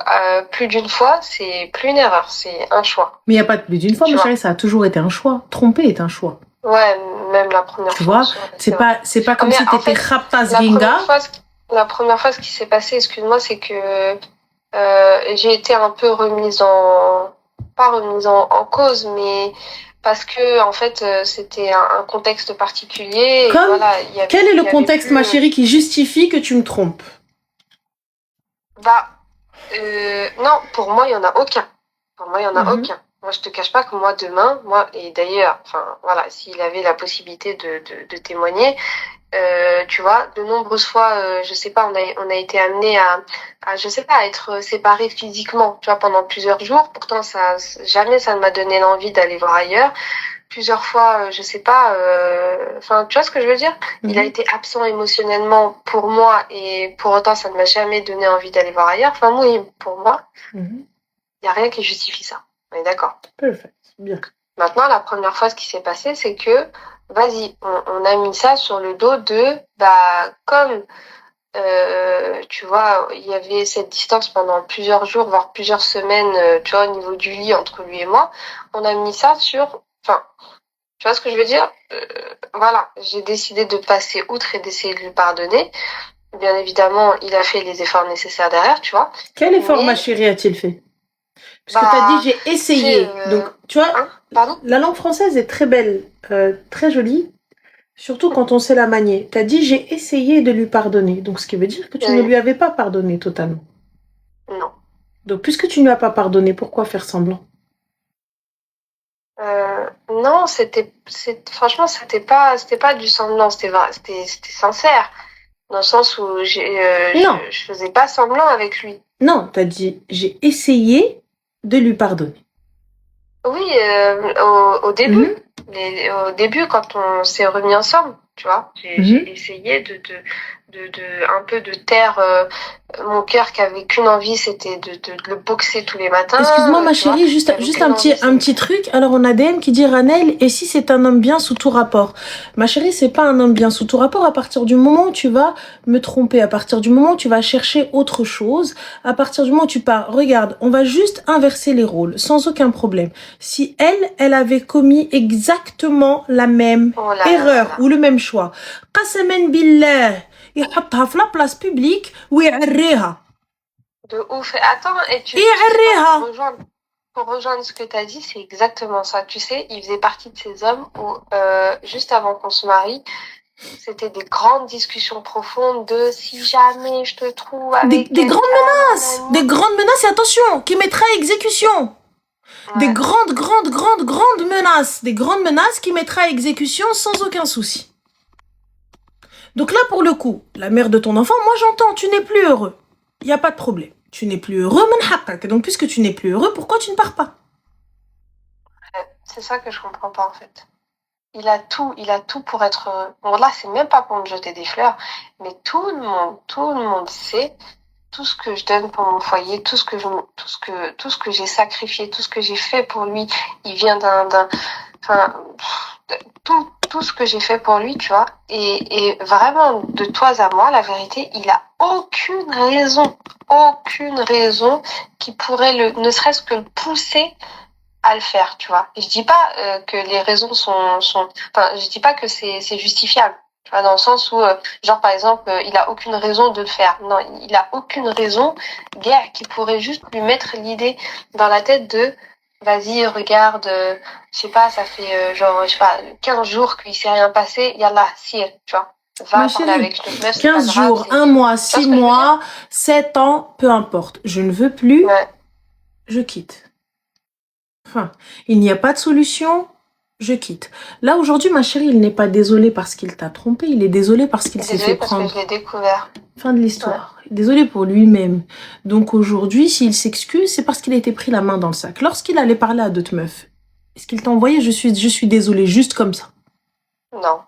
Speaker 3: plus d'une fois, c'est plus une erreur, c'est un choix.
Speaker 2: Mais il n'y a pas de plus d'une fois, ma chérie, ça a toujours été un choix. Tromper est un choix.
Speaker 3: Ouais, même la première fois.
Speaker 2: Tu vois, c'est pas comme si t'étais rapta zringa.
Speaker 3: La première fois, ce qui s'est passé, excuse-moi, c'est que j'ai été un peu pas remise en cause, mais parce que en fait c'était un contexte particulier.
Speaker 2: Comme,
Speaker 3: et voilà,
Speaker 2: quel est le contexte, ma chérie, qui justifie que tu me trompes?
Speaker 3: Bah non, pour moi il y en a aucun. Moi je te cache pas que moi demain, et d'ailleurs, enfin voilà, s'il avait la possibilité de témoigner, tu vois, de nombreuses fois, je sais pas, on a été amené à je sais pas, à être séparés physiquement, tu vois, pendant plusieurs jours. Pourtant, jamais ça ne m'a donné l'envie d'aller voir ailleurs. Plusieurs fois, je sais pas, enfin, tu vois ce que je veux dire? Il a été absent émotionnellement pour moi et pour autant, ça ne m'a jamais donné envie d'aller voir ailleurs. Enfin, oui, pour moi, il y a rien qui justifie ça. On est d'accord?
Speaker 2: Parfait, bien.
Speaker 3: Maintenant, la première fois, ce qui s'est passé, c'est que vas-y, on a mis ça sur le dos de, bah, comme, tu vois, il y avait cette distance pendant plusieurs jours, voire plusieurs semaines, tu vois, au niveau du lit entre lui et moi, on a mis ça enfin, tu vois ce que je veux dire? Voilà, j'ai décidé de passer outre et d'essayer de lui pardonner. Bien évidemment, il a fait les efforts nécessaires derrière, tu vois.
Speaker 2: Quel effort, ma chérie, a-t-il fait? Parce que t'as dit j'ai essayé. Donc, tu vois, la langue française est très belle, très jolie, surtout quand on sait la manier. T'as dit j'ai essayé de lui pardonner. Donc, ce qui veut dire que tu ne lui avais pas pardonné totalement.
Speaker 3: Non.
Speaker 2: Donc, puisque tu ne lui as pas pardonné, pourquoi faire semblant?
Speaker 3: Non, franchement, c'était pas du semblant, c'était sincère. Dans le sens où je faisais pas semblant avec lui.
Speaker 2: Non, t'as dit j'ai essayé de lui pardonner.
Speaker 3: Oui, au début. Au début, quand on s'est remis ensemble, tu vois, j'ai essayé de un peu de taire mon cœur qui avait qu'une envie, c'était de le boxer tous les matins.
Speaker 2: Excuse-moi, ma chérie, juste un petit truc. Alors, on a DM qui dit Ranel, et si c'est un homme bien sous tout rapport? Ma chérie, c'est pas un homme bien sous tout rapport. À partir du moment où tu vas me tromper, à partir du moment où tu vas chercher autre chose, à partir du moment où tu pars, regarde, on va juste inverser les rôles, sans aucun problème. Si elle avait commis exactement la même erreur ou le même choix, qasaman billah, يحطها في la place publique ويعريها.
Speaker 3: De ouf. Attends, et pour rejoindre ce que tu as dit, c'est exactement ça. Tu sais, il faisait partie de ces hommes où, juste avant qu'on se marie, c'était des grandes discussions profondes de si jamais je te trouve avec
Speaker 2: des grandes menaces, des grandes menaces et attention, qui mettraient à exécution. Ouais. Des grandes menaces qui mettraient à exécution sans aucun souci. Donc là, pour le coup, la mère de ton enfant, moi j'entends, tu n'es plus heureux. Il n'y a pas de problème. Tu n'es plus heureux, donc puisque tu n'es plus heureux, pourquoi tu ne pars pas?
Speaker 3: C'est ça que je comprends pas en fait. Il a tout pour être heureux. Bon là, c'est même pas pour me jeter des fleurs, mais tout le monde sait tout ce que je donne pour mon foyer, tout ce que j'ai sacrifié, tout ce que j'ai fait pour lui. Il vient tout ce que j'ai fait pour lui, tu vois. Et vraiment, de toi à moi, la vérité, il a aucune raison qui pourrait ne serait-ce que le pousser à le faire, tu vois. Je dis pas que les raisons je dis pas que c'est justifiable, tu vois, dans le sens où, genre par exemple, il a aucune raison de le faire. Non, il a aucune raison, guère, qui pourrait juste lui mettre l'idée dans la tête de vas-y, regarde, je sais pas, ça fait 15 jours qu'il s'est rien passé, yallah, sire, tu vois.
Speaker 2: Va parler avec le meuf, 15 jours, 1 mois, 6 mois, 7 ans, peu importe. Je ne veux plus, je quitte. Enfin, il n'y a pas de solution, je quitte. Là, aujourd'hui, ma chérie, il n'est pas désolé parce qu'il t'a trompé, il est désolé parce qu'il s'est fait prendre.
Speaker 3: Parce que je l'ai découvert.
Speaker 2: Fin de l'histoire. Ouais. Désolé pour lui-même. Donc aujourd'hui, s'il s'excuse, c'est parce qu'il a été pris la main dans le sac. Lorsqu'il allait parler à d'autres meufs, est-ce qu'il t'a envoyé je suis désolé, juste comme ça?
Speaker 3: Non.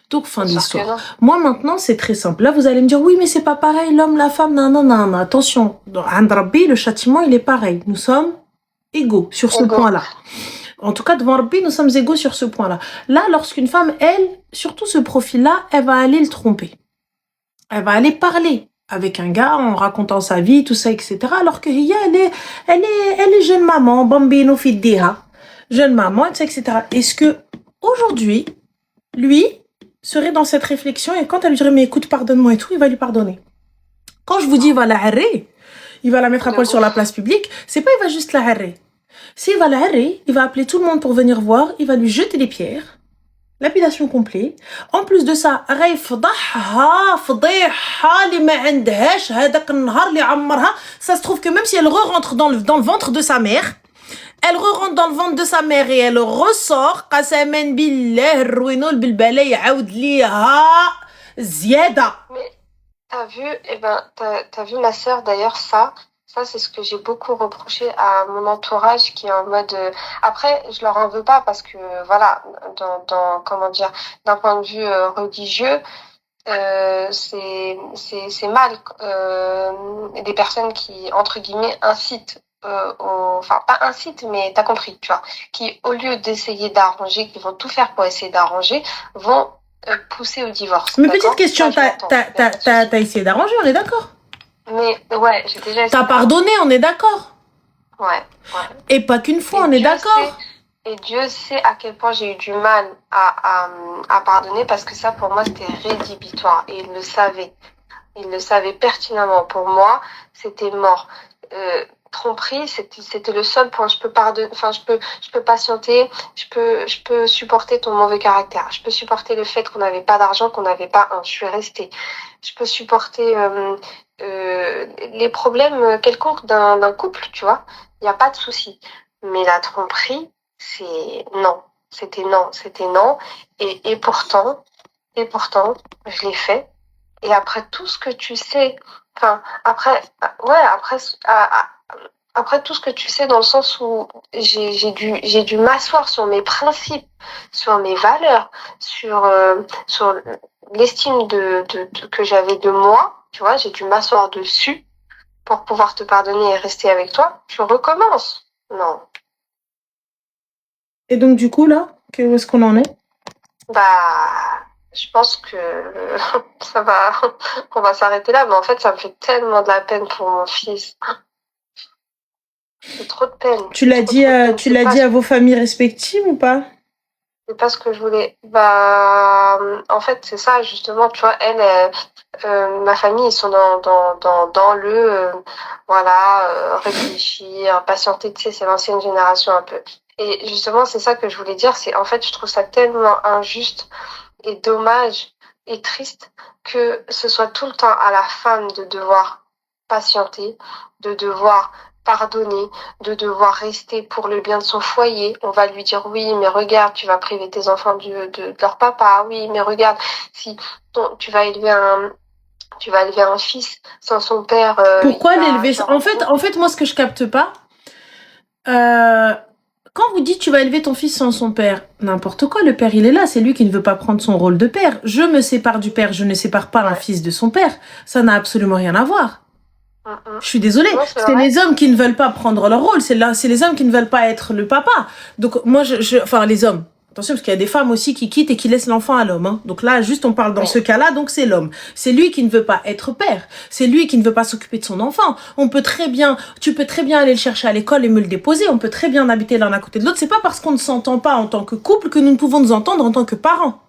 Speaker 2: Donc, fin de l'histoire. Moi, maintenant, c'est très simple. Là, vous allez me dire, oui, mais c'est pas pareil, l'homme, la femme, non. Attention, dans Hand Rabbi, le châtiment, il est pareil. Nous sommes égaux sur ce point-là. En tout cas, devant Rabbi, nous sommes égaux sur ce point-là. Là, lorsqu'une femme, elle, surtout ce profil-là, elle va aller le tromper. Elle va aller parler avec un gars en racontant sa vie, tout ça, etc. Alors que Hiya, elle est jeune maman, bambino fiddiha, jeune maman, etc. Est-ce que, aujourd'hui, lui, serait dans cette réflexion et quand elle lui dirait, mais écoute, pardonne-moi et tout, il va lui pardonner. Quand je vous dis, il va la harrer, il va la mettre à poil sur la place publique, c'est pas il va juste la harrer. S'il va la harrer, il va appeler tout le monde pour venir voir, il va lui jeter des pierres, lapidation complète. En plus de ça, ça se trouve que même si elle re-rentre dans le ventre de sa mère, elle re-rentre dans le ventre de sa mère et elle ressort. Mais
Speaker 3: t'as vu ma sœur d'ailleurs, ça c'est ce que j'ai beaucoup reproché à mon entourage qui est en mode après je leur en veux pas parce que voilà, dans comment dire, d'un point de vue religieux, c'est mal des personnes qui entre guillemets incitent enfin pas incitent, mais t'as compris, tu vois, qui au lieu d'essayer d'arranger, qui vont tout faire pour essayer d'arranger, vont pousser au divorce.
Speaker 2: Mais petite question, t'as essayé d'arranger, on est d'accord?
Speaker 3: Mais ouais, j'ai déjà essayé.
Speaker 2: T'as pardonné, on est d'accord?
Speaker 3: Ouais.
Speaker 2: Et pas qu'une fois, on est d'accord?
Speaker 3: Et Dieu sait à quel point j'ai eu du mal à pardonner parce que ça, pour moi, c'était rédhibitoire. Et il le savait. Il le savait pertinemment. Pour moi, c'était mort. Tromperie, c'était le seul point. Je peux pardonner, enfin, je peux patienter, je peux supporter ton mauvais caractère. Je peux supporter le fait qu'on n'avait pas d'argent, qu'on n'avait pas un. Je suis restée. Je peux supporter les problèmes quelconques d'un couple, tu vois. Il n'y a pas de souci. Mais la tromperie, c'était non. Et pourtant, je l'ai fait. Et après tout ce que tu sais, enfin, après tout ce que tu sais dans le sens où j'ai dû m'asseoir sur mes principes, sur mes valeurs, sur l'estime que j'avais de moi, tu vois, j'ai dû m'asseoir dessus pour pouvoir te pardonner et rester avec toi. Je recommence. Non.
Speaker 2: Et donc du coup là, où est-ce qu'on en est?
Speaker 3: Je pense que on va s'arrêter là, mais en fait ça me fait tellement de la peine pour mon fils. C'est trop de peine.
Speaker 2: Tu l'as dit à vos familles respectives ou pas?
Speaker 3: C'est pas ce que je voulais. En fait, c'est ça, justement, tu vois, ma famille, ils sont dans le, réfléchir, patienter, tu sais, c'est l'ancienne génération un peu. Et justement, c'est ça que je voulais dire, c'est, en fait, je trouve ça tellement injuste et dommage et triste que ce soit tout le temps à la femme de devoir patienter, de devoir pardonner, de devoir rester pour le bien de son foyer. On va lui dire oui, mais regarde, tu vas priver tes enfants de leur papa. Oui, mais regarde, si tu vas élever un fils sans son père.
Speaker 2: Pourquoi l'élever? En fait, moi, ce que je capte pas, quand vous dites tu vas élever ton fils sans son père, n'importe quoi, le père il est là, c'est lui qui ne veut pas prendre son rôle de père. Je me sépare du père, je ne sépare pas un fils de son père. Ça n'a absolument rien à voir. Je suis désolée, c'est les hommes qui ne veulent pas prendre leur rôle, c'est les hommes qui ne veulent pas être le papa. Donc moi, enfin les hommes, attention parce qu'il y a des femmes aussi qui quittent et qui laissent l'enfant à l'homme. Hein. Donc là, juste on parle dans ce cas-là, donc c'est l'homme. C'est lui qui ne veut pas être père, c'est lui qui ne veut pas s'occuper de son enfant. Tu peux très bien aller le chercher à l'école et me le déposer, on peut très bien habiter l'un à côté de l'autre. C'est pas parce qu'on ne s'entend pas en tant que couple que nous ne pouvons nous entendre en tant que parents.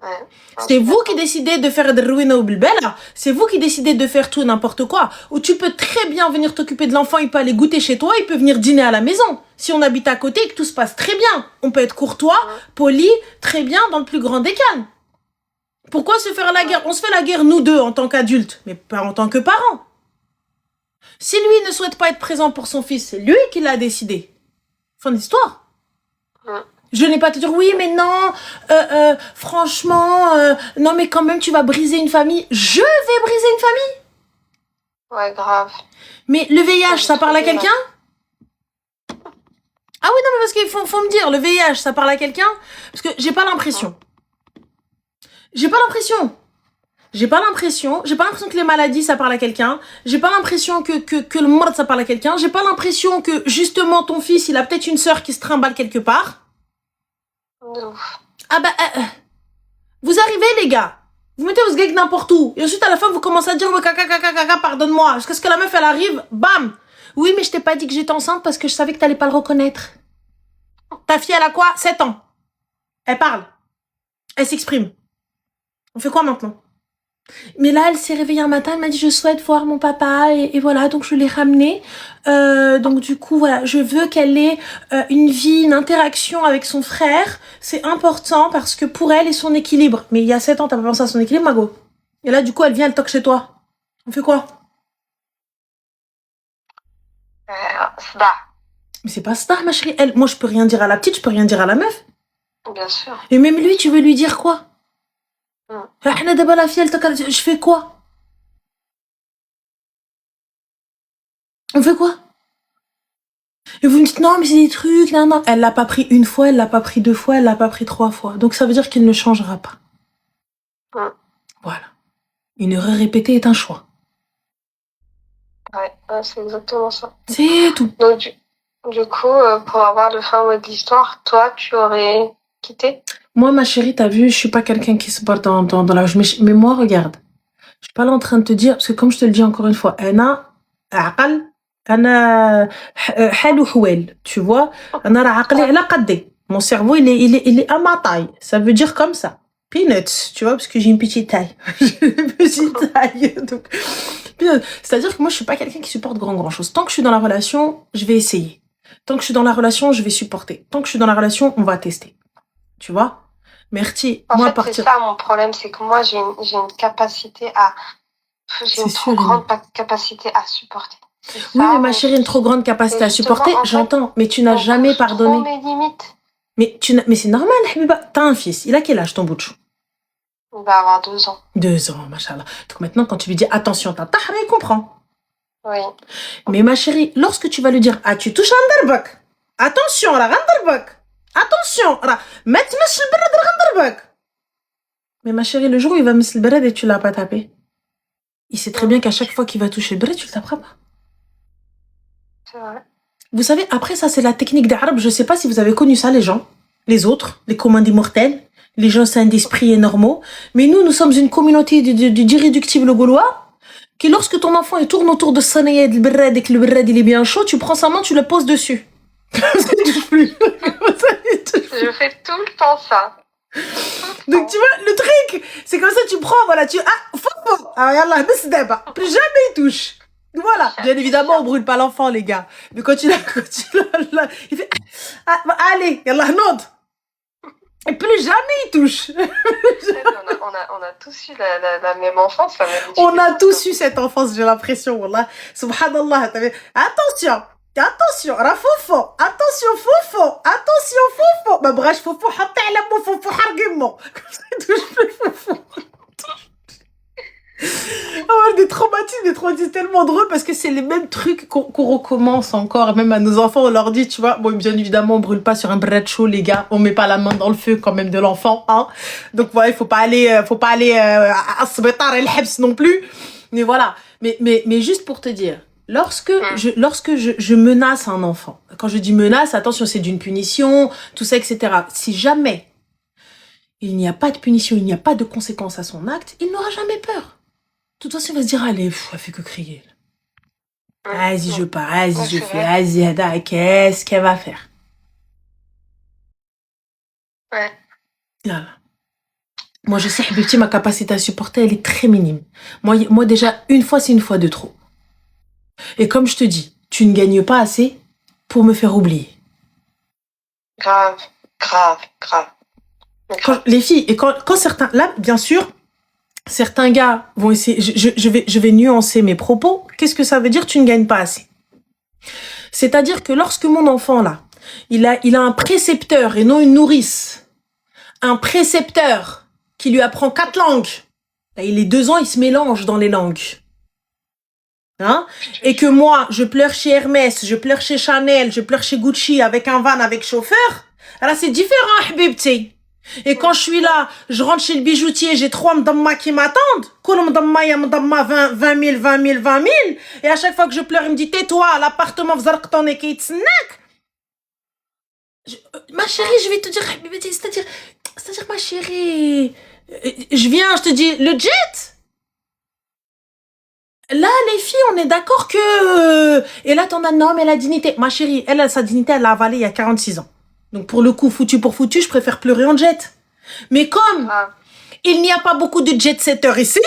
Speaker 2: Ouais. C'est vous qui décidez de faire des ruina ou bilbella. C'est vous qui décidez de faire tout n'importe quoi. Ou tu peux très bien venir t'occuper de l'enfant, il peut aller goûter chez toi, il peut venir dîner à la maison. Si on habite à côté et que tout se passe très bien, on peut être courtois, poli, très bien, dans le plus grand des calmes. Pourquoi se faire la guerre? On se fait la guerre nous deux en tant qu'adultes, mais pas en tant que parents. Si lui ne souhaite pas être présent pour son fils, c'est lui qui l'a décidé. Fin d'histoire. Je n'ai pas à te dire oui mais non, franchement, non mais quand même tu vas briser une famille. Je vais briser une famille?
Speaker 3: Ouais, grave.
Speaker 2: Mais le VIH, ça parle à quelqu'un? Ah oui, non mais parce qu'il faut me dire, le VIH, ça parle à quelqu'un? Parce que j'ai pas l'impression. J'ai pas l'impression que les maladies, ça parle à quelqu'un. J'ai pas l'impression que le mort, ça parle à quelqu'un. J'ai pas l'impression que justement ton fils, il a peut-être une sœur qui se trimballe quelque part. Ah vous arrivez les gars, vous mettez vos gags n'importe où et ensuite à la fin vous commencez à dire caca pardonne-moi jusqu'à ce que la meuf elle arrive, bam, oui mais je t'ai pas dit que j'étais enceinte parce que je savais que t'allais pas le reconnaître. Ta fille elle a quoi? 7 ans, elle parle, elle s'exprime, on fait quoi maintenant? Mais là, elle s'est réveillée un matin, elle m'a dit je souhaite voir mon papa et voilà, donc je l'ai ramené. Donc du coup, voilà, je veux qu'elle ait une vie, une interaction avec son frère. C'est important parce que pour elle et son équilibre. Mais il y a 7 ans, t'as pas pensé à son équilibre, Mago? Et là, du coup, elle vient, elle toque chez toi. On fait quoi?
Speaker 3: Sda.
Speaker 2: Mais c'est pas ça, ma chérie. Moi, je peux rien dire à la petite, je peux rien dire à la meuf.
Speaker 3: Bien sûr.
Speaker 2: Et même lui, tu veux lui dire quoi? Je fais quoi? On fait quoi? Et vous me dites non mais c'est des trucs, non. Elle l'a pas pris une fois, elle l'a pas pris 2 fois, elle l'a pas pris 3 fois. Donc ça veut dire qu'il ne changera pas. Voilà. Une erreur répétée est un choix.
Speaker 3: Ouais, c'est exactement ça.
Speaker 2: C'est tout.
Speaker 3: Donc du coup, pour avoir le fin mot de l'histoire, toi tu aurais quitté?
Speaker 2: Moi, ma chérie, t'as vu, je suis pas quelqu'un qui se bat dans la... Mais moi, regarde. Je suis pas là en train de te dire, parce que comme je te le dis encore une fois, tu vois, mon cerveau, il est à ma taille. Ça veut dire comme ça. Peanuts, tu vois, parce que j'ai une petite taille. J'ai une petite taille. Donc, c'est-à-dire que moi, je suis pas quelqu'un qui supporte grand chose. Tant que je suis dans la relation, je vais essayer. Tant que je suis dans la relation, je vais supporter. Tant que je suis dans la relation, on va tester. Tu vois? Merci.
Speaker 3: En fait, c'est ça mon problème, c'est que moi j'ai une capacité j'ai une trop grande capacité à supporter.
Speaker 2: Oui, mais ma chérie, une trop grande capacité à supporter, j'entends, mais tu n'as jamais pardonné.
Speaker 3: Mes limites.
Speaker 2: Mais c'est normal, Habiba. T'as un fils, il a quel âge ton bout de chou?
Speaker 3: Il va avoir 2 ans.
Speaker 2: 2 ans, machallah. Donc maintenant, quand tu lui dis attention, ta tahra, il comprend.
Speaker 3: Oui.
Speaker 2: Mais ma chérie, lorsque tu vas lui dire tu touches un darbak, attention, la darbak. Attention, mais ma chérie, le jour où il va mettre le bread et tu l'as pas tapé, il sait très bien qu'à chaque fois qu'il va toucher le bread, tu le taperas pas.
Speaker 3: C'est vrai.
Speaker 2: Vous savez, après ça, c'est la technique des Arabes. Je sais pas si vous avez connu ça, les gens, les autres, les communs immortels, les gens sains d'esprit et normaux. Mais nous sommes une communauté d'irréductibles gaulois qui, lorsque ton enfant il tourne autour de Sanayed, le bread et que le bread il est bien chaud, tu prends sa main, tu le poses dessus. Ça ne touche plus.
Speaker 3: Je fais tout le temps ça.
Speaker 2: Donc tu vois, le truc, c'est comme ça, tu prends, voilà, faut. Ah, yallah, plus jamais il touche. Voilà, bien évidemment, on brûle pas l'enfant, les gars. Mais quand tu l'as, il fait, allez, yallah, nod. Et plus jamais il touche.
Speaker 3: On a tous eu la même enfance.
Speaker 2: On a tous eu cette enfance, j'ai l'impression, wallah. Subhanallah, attention, Rafofo, attention, Fofo. Bah, bref, Fofo, Fofo, Hargemo. Comme ça, il touche plus Fofo. Des traumatismes tellement drôles parce que c'est les mêmes trucs qu'on recommence encore, même à nos enfants, on leur dit, tu vois, bon, bien évidemment, on brûle pas sur un bret chaud, les gars, on met pas la main dans le feu quand même de l'enfant, hein. Donc voilà, il faut pas aller à Sbetar el Hebs non plus. Mais voilà, mais juste pour te dire, lorsque je menace un enfant, quand je dis menace, attention, c'est d'une punition, tout ça, etc. Si jamais il n'y a pas de punition, il n'y a pas de conséquence à son acte, il n'aura jamais peur. De toute façon, il va se dire, allez, elle fait que crier. Vas-y, je pars, vas-y, je fais, vas-y, qu'est-ce qu'elle va faire?
Speaker 3: Ouais.
Speaker 2: Voilà. Moi, je sais, Habibti, ma capacité à supporter, elle est très minime. Moi, déjà, une fois, c'est une fois de trop. Et comme je te dis, tu ne gagnes pas assez pour me faire oublier.
Speaker 3: Grave.
Speaker 2: Les filles, et quand certains... Là, bien sûr... Certains gars vont essayer, je vais nuancer mes propos. Qu'est-ce que ça veut dire, tu ne gagnes pas assez? C'est-à-dire que lorsque mon enfant, là, il a un précepteur et non une nourrice, un précepteur qui lui apprend 4 langues, là, il est 2 ans, il se mélange dans les langues. Hein? Et que moi, je pleure chez Hermès, je pleure chez Chanel, je pleure chez Gucci avec un van avec chauffeur, là, c'est différent, Habibti. Et quand je suis là, je rentre chez le bijoutier, j'ai 3 mdamma qui m'attendent. Koul mdamma, ya mdamma 20 000. Et à chaque fois que je pleure, il me dit, tais-toi, l'appartement, vzarqton et kitsnak. Ma chérie, je vais te dire, c'est-à-dire, ma chérie, je viens, je te dis, le jet. Là, les filles, on est d'accord que... Et là, t'en as, non, mais la dignité. Ma chérie, elle, sa dignité, elle l'a avalée il y a 46 ans. Donc, pour le coup, foutu pour foutu, je préfère pleurer en jet. Mais comme il n'y a pas beaucoup de jet-setters ici,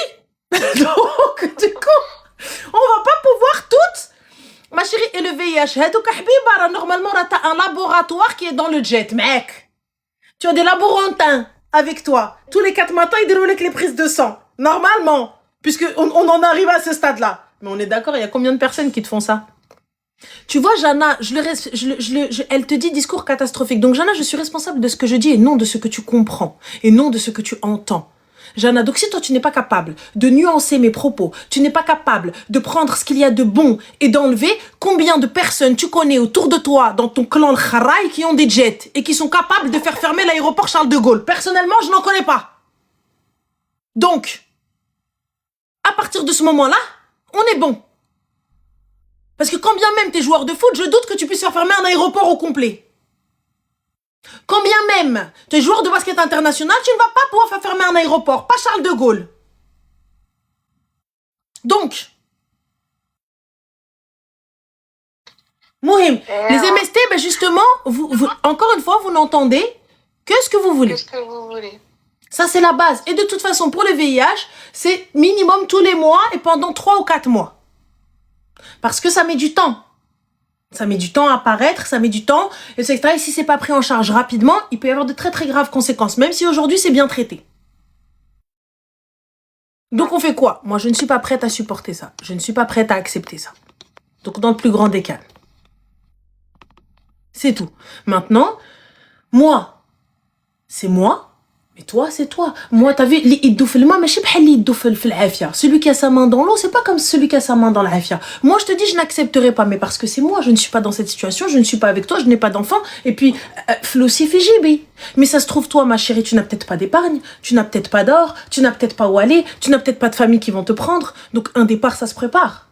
Speaker 2: donc, du coup, on va pas pouvoir toutes. Ma chérie, et le VIH, normalement, t'as un laboratoire qui est dans le jet, mec. Tu as des laborantins avec toi. Tous les 4 matins, ils déroulent avec les prises de sang. Normalement, puisqu'on en arrive à ce stade-là. Mais on est d'accord, il y a combien de personnes qui te font ça? Tu vois, Jana, elle te dit discours catastrophique. Donc, Jana, je suis responsable de ce que je dis et non de ce que tu comprends. Et non de ce que tu entends. Jana, donc si toi, tu n'es pas capable de nuancer mes propos, tu n'es pas capable de prendre ce qu'il y a de bon et d'enlever, combien de personnes tu connais autour de toi, dans ton clan le Kharaï, qui ont des jets et qui sont capables de faire fermer l'aéroport Charles de Gaulle? Personnellement, je n'en connais pas. Donc, à partir de ce moment-là, on est bon. Parce que quand bien même t'es joueur de foot, je doute que tu puisses faire fermer un aéroport au complet. Quand bien même t'es joueur de basket international, tu ne vas pas pouvoir faire fermer un aéroport, pas Charles de Gaulle. Donc, Mohim, les MST, ben justement, encore une fois, vous n'entendez que ce que vous voulez.
Speaker 3: Qu'est-ce que vous voulez?
Speaker 2: Ça, c'est la base. Et de toute façon, pour le VIH, c'est minimum tous les mois et pendant 3 ou 4 mois. Parce que ça met du temps. Ça met du temps à apparaître, ça met du temps, etc. Et si c'est pas pris en charge rapidement, il peut y avoir de très très graves conséquences, même si aujourd'hui c'est bien traité. Donc on fait quoi? Moi, je ne suis pas prête à supporter ça. Je ne suis pas prête à accepter ça. Donc dans le plus grand des calmes. C'est tout. Maintenant, moi, c'est moi. Et toi, c'est toi. Moi, t'as vu, celui qui a sa main dans l'eau, c'est pas comme celui qui a sa main dans l'afia. Moi, je te dis, je n'accepterai pas, mais parce que c'est moi, je ne suis pas dans cette situation, je ne suis pas avec toi, je n'ai pas d'enfant, et puis, Flossi Fijibi. Mais ça se trouve, toi, ma chérie, tu n'as peut-être pas d'épargne, tu n'as peut-être pas d'or, tu n'as peut-être pas où aller, tu n'as peut-être pas de famille qui vont te prendre. Donc, un départ, ça se prépare.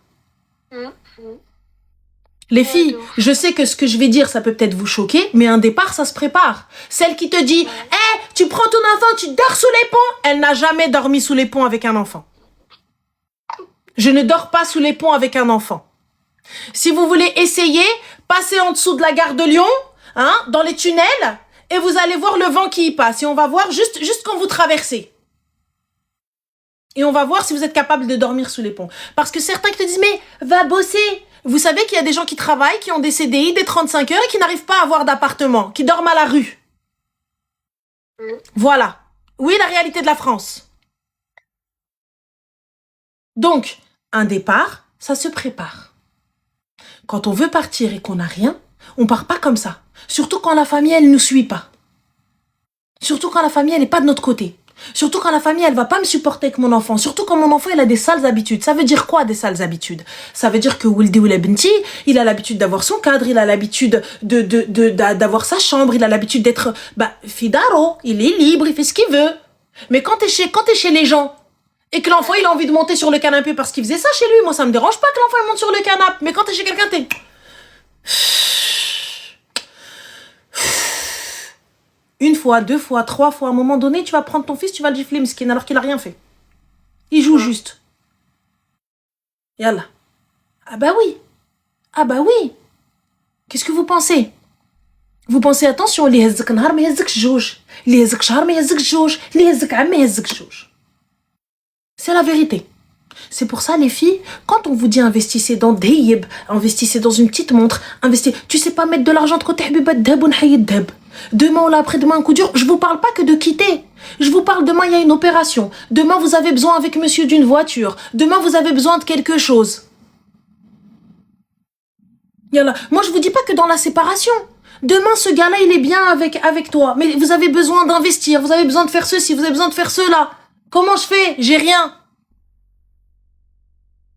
Speaker 2: Les filles, je sais que ce que je vais dire, ça peut peut-être vous choquer, mais un départ, ça se prépare. Celle qui te dit, tu prends ton enfant, tu dors sous les ponts, elle n'a jamais dormi sous les ponts avec un enfant. Je ne dors pas sous les ponts avec un enfant. Si vous voulez essayer, passez en dessous de la gare de Lyon, hein, dans les tunnels, et vous allez voir le vent qui y passe. Et on va voir juste quand vous traversez. Et on va voir si vous êtes capable de dormir sous les ponts. Parce que certains qui te disent, mais va bosser. Vous savez qu'il y a des gens qui travaillent, qui ont des CDI, des 35 heures et qui n'arrivent pas à avoir d'appartement, qui dorment à la rue. Voilà. Oui, la réalité de la France. Donc, un départ, ça se prépare. Quand on veut partir et qu'on n'a rien, on part pas comme ça. Surtout quand la famille, elle nous suit pas. Surtout quand la famille, elle est pas de notre côté. Surtout quand la famille, elle va pas me supporter avec mon enfant. Surtout quand mon enfant, il a des sales habitudes. Ça veut dire quoi, des sales habitudes? Ça veut dire que Wildi ou Benti, il a l'habitude d'avoir son cadre, il a l'habitude d'avoir sa chambre, il a l'habitude d'être, fidaro, il est libre, il fait ce qu'il veut. Mais quand t'es chez les gens, et que l'enfant, il a envie de monter sur le canapé parce qu'il faisait ça chez lui, moi, ça me dérange pas que l'enfant, il monte sur le canapé. Mais quand t'es chez quelqu'un, t'es... Une fois, 2 fois, 3 fois, à un moment donné, tu vas prendre ton fils, tu vas le gifler, miskin, alors qu'il a rien fait. Il joue juste. Yallah. Ah bah oui. Qu'est-ce que vous pensez? Vous pensez, attention, li هزك نهار ما يهزكش جوج, li هزك شهر ما يهزكش جوج, li هزك عام ما يهزكش جوج. C'est la vérité. C'est pour ça, les filles, quand on vous dit investissez dans dhib, investissez dans une petite montre, tu sais pas mettre de l'argent de côté, demain ou après-demain un coup dur, je vous parle pas que de quitter. Je vous parle, demain il y a une opération. Demain vous avez besoin avec monsieur d'une voiture. Demain vous avez besoin de quelque chose. Yallah. Moi je vous dis pas que dans la séparation. Demain ce gars-là il est bien avec toi. Mais vous avez besoin d'investir, vous avez besoin de faire ceci, vous avez besoin de faire cela. Comment je fais? J'ai rien.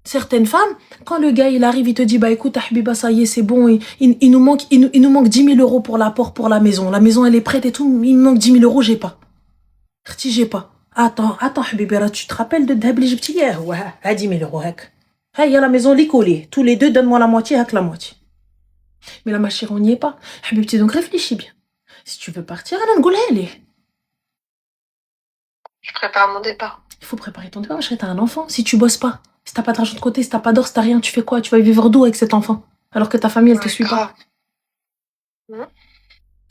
Speaker 2: Certaines femmes, quand le gars il arrive, il te dit bah écoute Habiba, ça y est, c'est bon, il nous manque 10 000 euros pour l'apport pour la maison. La maison elle est prête et tout, il me manque 10 000 euros, j'ai pas. J'ai pas. Attends Habiba, tu te rappelles de Dhab li jibti hier? Ouais, à 10 000 euros. Il y a la maison collée. Tous les deux, donne-moi la moitié, la moitié. Mais là ma chérie, on n'y est pas. Habibti, donc réfléchis bien. Si tu veux partir,
Speaker 3: je prépare mon départ.
Speaker 2: Il faut préparer ton départ, ma chérie, t'as un enfant. Si tu bosses pas, si t'as pas d'argent de côté, si t'as pas d'or, si t'as rien, tu fais quoi? Tu vas vivre d'où avec cet enfant? Alors que ta famille, elle te suit pas.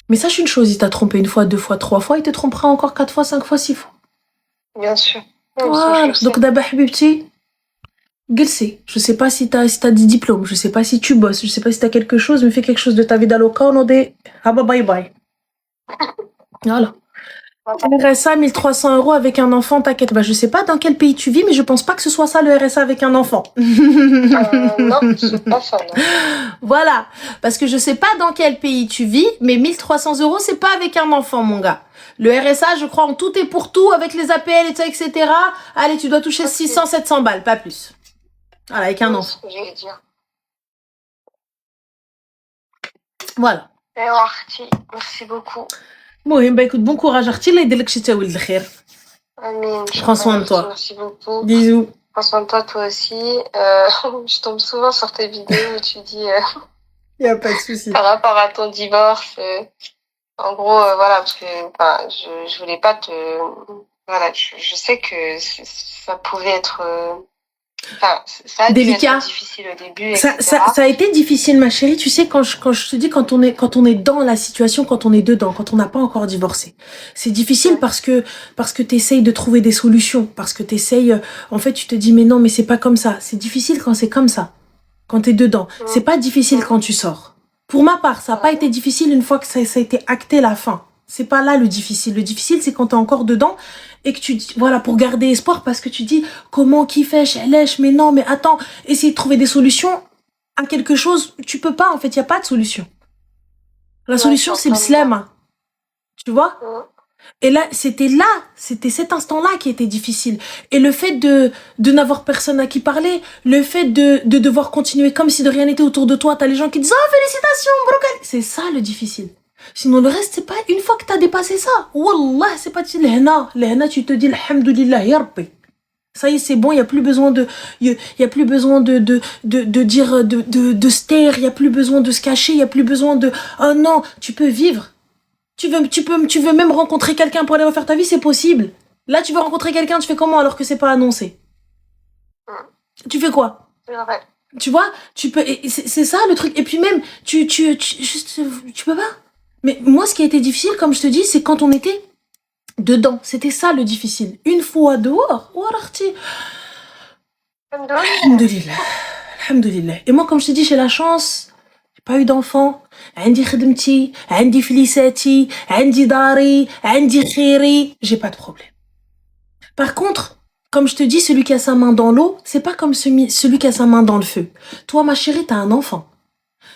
Speaker 2: Mais sache une chose, il t'a trompé 1 fois, 2 fois, 3 fois, il te trompera encore 4 fois, 5 fois, 6 fois.
Speaker 3: Bien sûr.
Speaker 2: Voilà. Donc d'abord, Habibti, Gelsé, je sais pas si t'as des diplômes, je sais pas si tu bosses, je sais pas si t'as quelque chose, mais fais quelque chose de ta vie d'aloca, on dit bye bye. Voilà. RSA 1 300 euros avec un enfant, t'inquiète. Je sais pas dans quel pays tu vis, mais je pense pas que ce soit ça le RSA avec un enfant.
Speaker 3: Non, c'est pas ça, non.
Speaker 2: Voilà. Parce que je sais pas dans quel pays tu vis, mais 1 300 euros, c'est pas avec un enfant, mon gars. Le RSA, je crois, en tout et pour tout, avec les APL et tout, etc. Allez, tu dois toucher 600, 700 balles, pas plus. Voilà, avec un enfant.
Speaker 3: C'est ce que j'allais dire.
Speaker 2: Voilà.
Speaker 3: Merci beaucoup.
Speaker 2: Bon, écoute, bon courage, Arti, là, il Prends soin de toi.
Speaker 3: Merci beaucoup.
Speaker 2: Bisous.
Speaker 3: Prends soin de toi aussi. Je tombe souvent sur tes vidéos où tu dis...
Speaker 2: Il n'y a pas de souci.
Speaker 3: Par rapport à ton divorce, en gros, voilà, parce que je voulais pas te... Voilà, je sais que ça pouvait être... ça a
Speaker 2: délicat.
Speaker 3: Été difficile au début, etc.
Speaker 2: Ça a été difficile, ma chérie. Tu sais, quand je te dis, quand on est dans la situation, quand on est dedans, quand on n'a pas encore divorcé, c'est difficile parce que t'essayes de trouver des solutions, parce que en fait, tu te dis, mais non, mais c'est pas comme ça. C'est difficile quand c'est comme ça, quand t'es dedans. C'est pas difficile quand tu sors. Pour ma part, ça a pas été difficile une fois que ça a été acté la fin. C'est pas là le difficile. Le difficile, c'est quand t'es encore dedans et que tu dis, voilà, pour garder espoir, parce que tu dis, comment, qui fait, lèche, mais non, mais attends, essayer de trouver des solutions à quelque chose, tu peux pas, en fait, il y a pas de solution. La solution, c'est le slam. Tu vois? Et là, c'était cet instant-là qui était difficile. Et le fait de n'avoir personne à qui parler, le fait de devoir continuer comme si de rien n'était autour de toi, t'as les gens qui disent, oh, félicitations, brocali. C'est ça, le difficile. Sinon, le reste, c'est pas une fois que t'as dépassé ça. Wallah, c'est pas le hena, tu te dis, alhamdoulilah, ya Rabbi. Ça y est, c'est bon, il y a plus besoin de dire, de se taire, il y a plus besoin de se cacher, il y a plus besoin de, oh non, tu peux vivre. Tu veux même rencontrer quelqu'un pour aller refaire ta vie, c'est possible. Là, tu veux rencontrer quelqu'un, tu fais comment alors que c'est pas annoncé? Tu fais quoi?
Speaker 3: C'est vrai.
Speaker 2: Tu vois, tu peux, c'est ça le truc. Et puis même, juste, tu peux pas. Mais moi, ce qui a été difficile, comme je te dis, c'est quand on était dedans. C'était ça le difficile. Une fois dehors, alhamdoulilah. Alhamdoulilah. Et moi, comme je te dis, j'ai la chance. J'ai pas eu d'enfant. عندي خدمتي, عندي فليساتي, عندي داري, عندي خيري. J'ai pas de problème. Par contre, comme je te dis, celui qui a sa main dans l'eau, c'est pas comme celui qui a sa main dans le feu. Toi, ma chérie, t'as un enfant.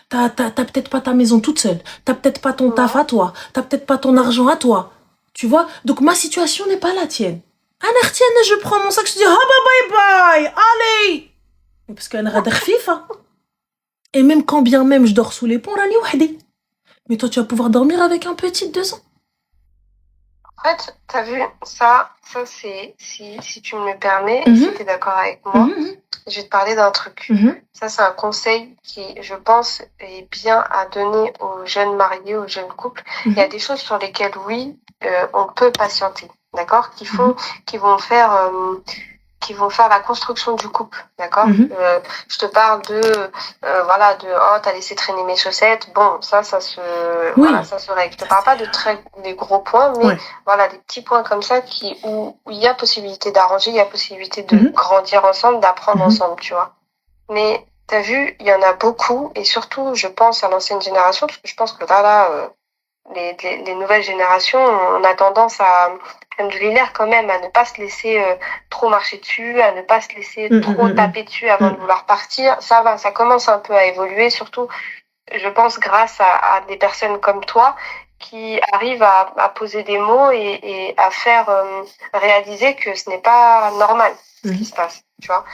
Speaker 2: T'as peut-être pas ta maison toute seule. T'as peut-être pas ton taf à toi. T'as peut-être pas ton argent à toi. Tu vois? Donc ma situation n'est pas la tienne. Je prends mon sac, je dis, ah bah bye bye, allez! Parce qu'elle a FIFA. Et même quand bien même je dors sous les ponts, rani wahdi. Mais toi, tu vas pouvoir dormir avec un petit de 2 ans.
Speaker 3: En fait, t'as vu, ça c'est, si tu me le permets, et si t'es d'accord avec moi, je vais te parler d'un truc. Ça, c'est un conseil qui, je pense, est bien à donner aux jeunes mariés, aux jeunes couples. Il y a des choses sur lesquelles, oui, on peut patienter, d'accord? Qui vont faire la construction du couple, d'accord? Je te parle de oh, t'as laissé traîner mes chaussettes. Bon, ça se règle. Je te parle pas des gros points, mais voilà, des petits points comme ça où il y a possibilité d'arranger, il y a possibilité de grandir ensemble, d'apprendre ensemble, tu vois. Mais t'as vu, il y en a beaucoup, et surtout, je pense à l'ancienne génération, parce que je pense que les nouvelles générations, on a tendance quand même, à ne pas se laisser trop marcher dessus, à ne pas se laisser trop taper dessus avant de vouloir partir. Ça va, ça commence un peu à évoluer, surtout, je pense, grâce à des personnes comme toi qui arrivent à poser des mots et à faire réaliser que ce n'est pas normal ce qui se passe, tu vois.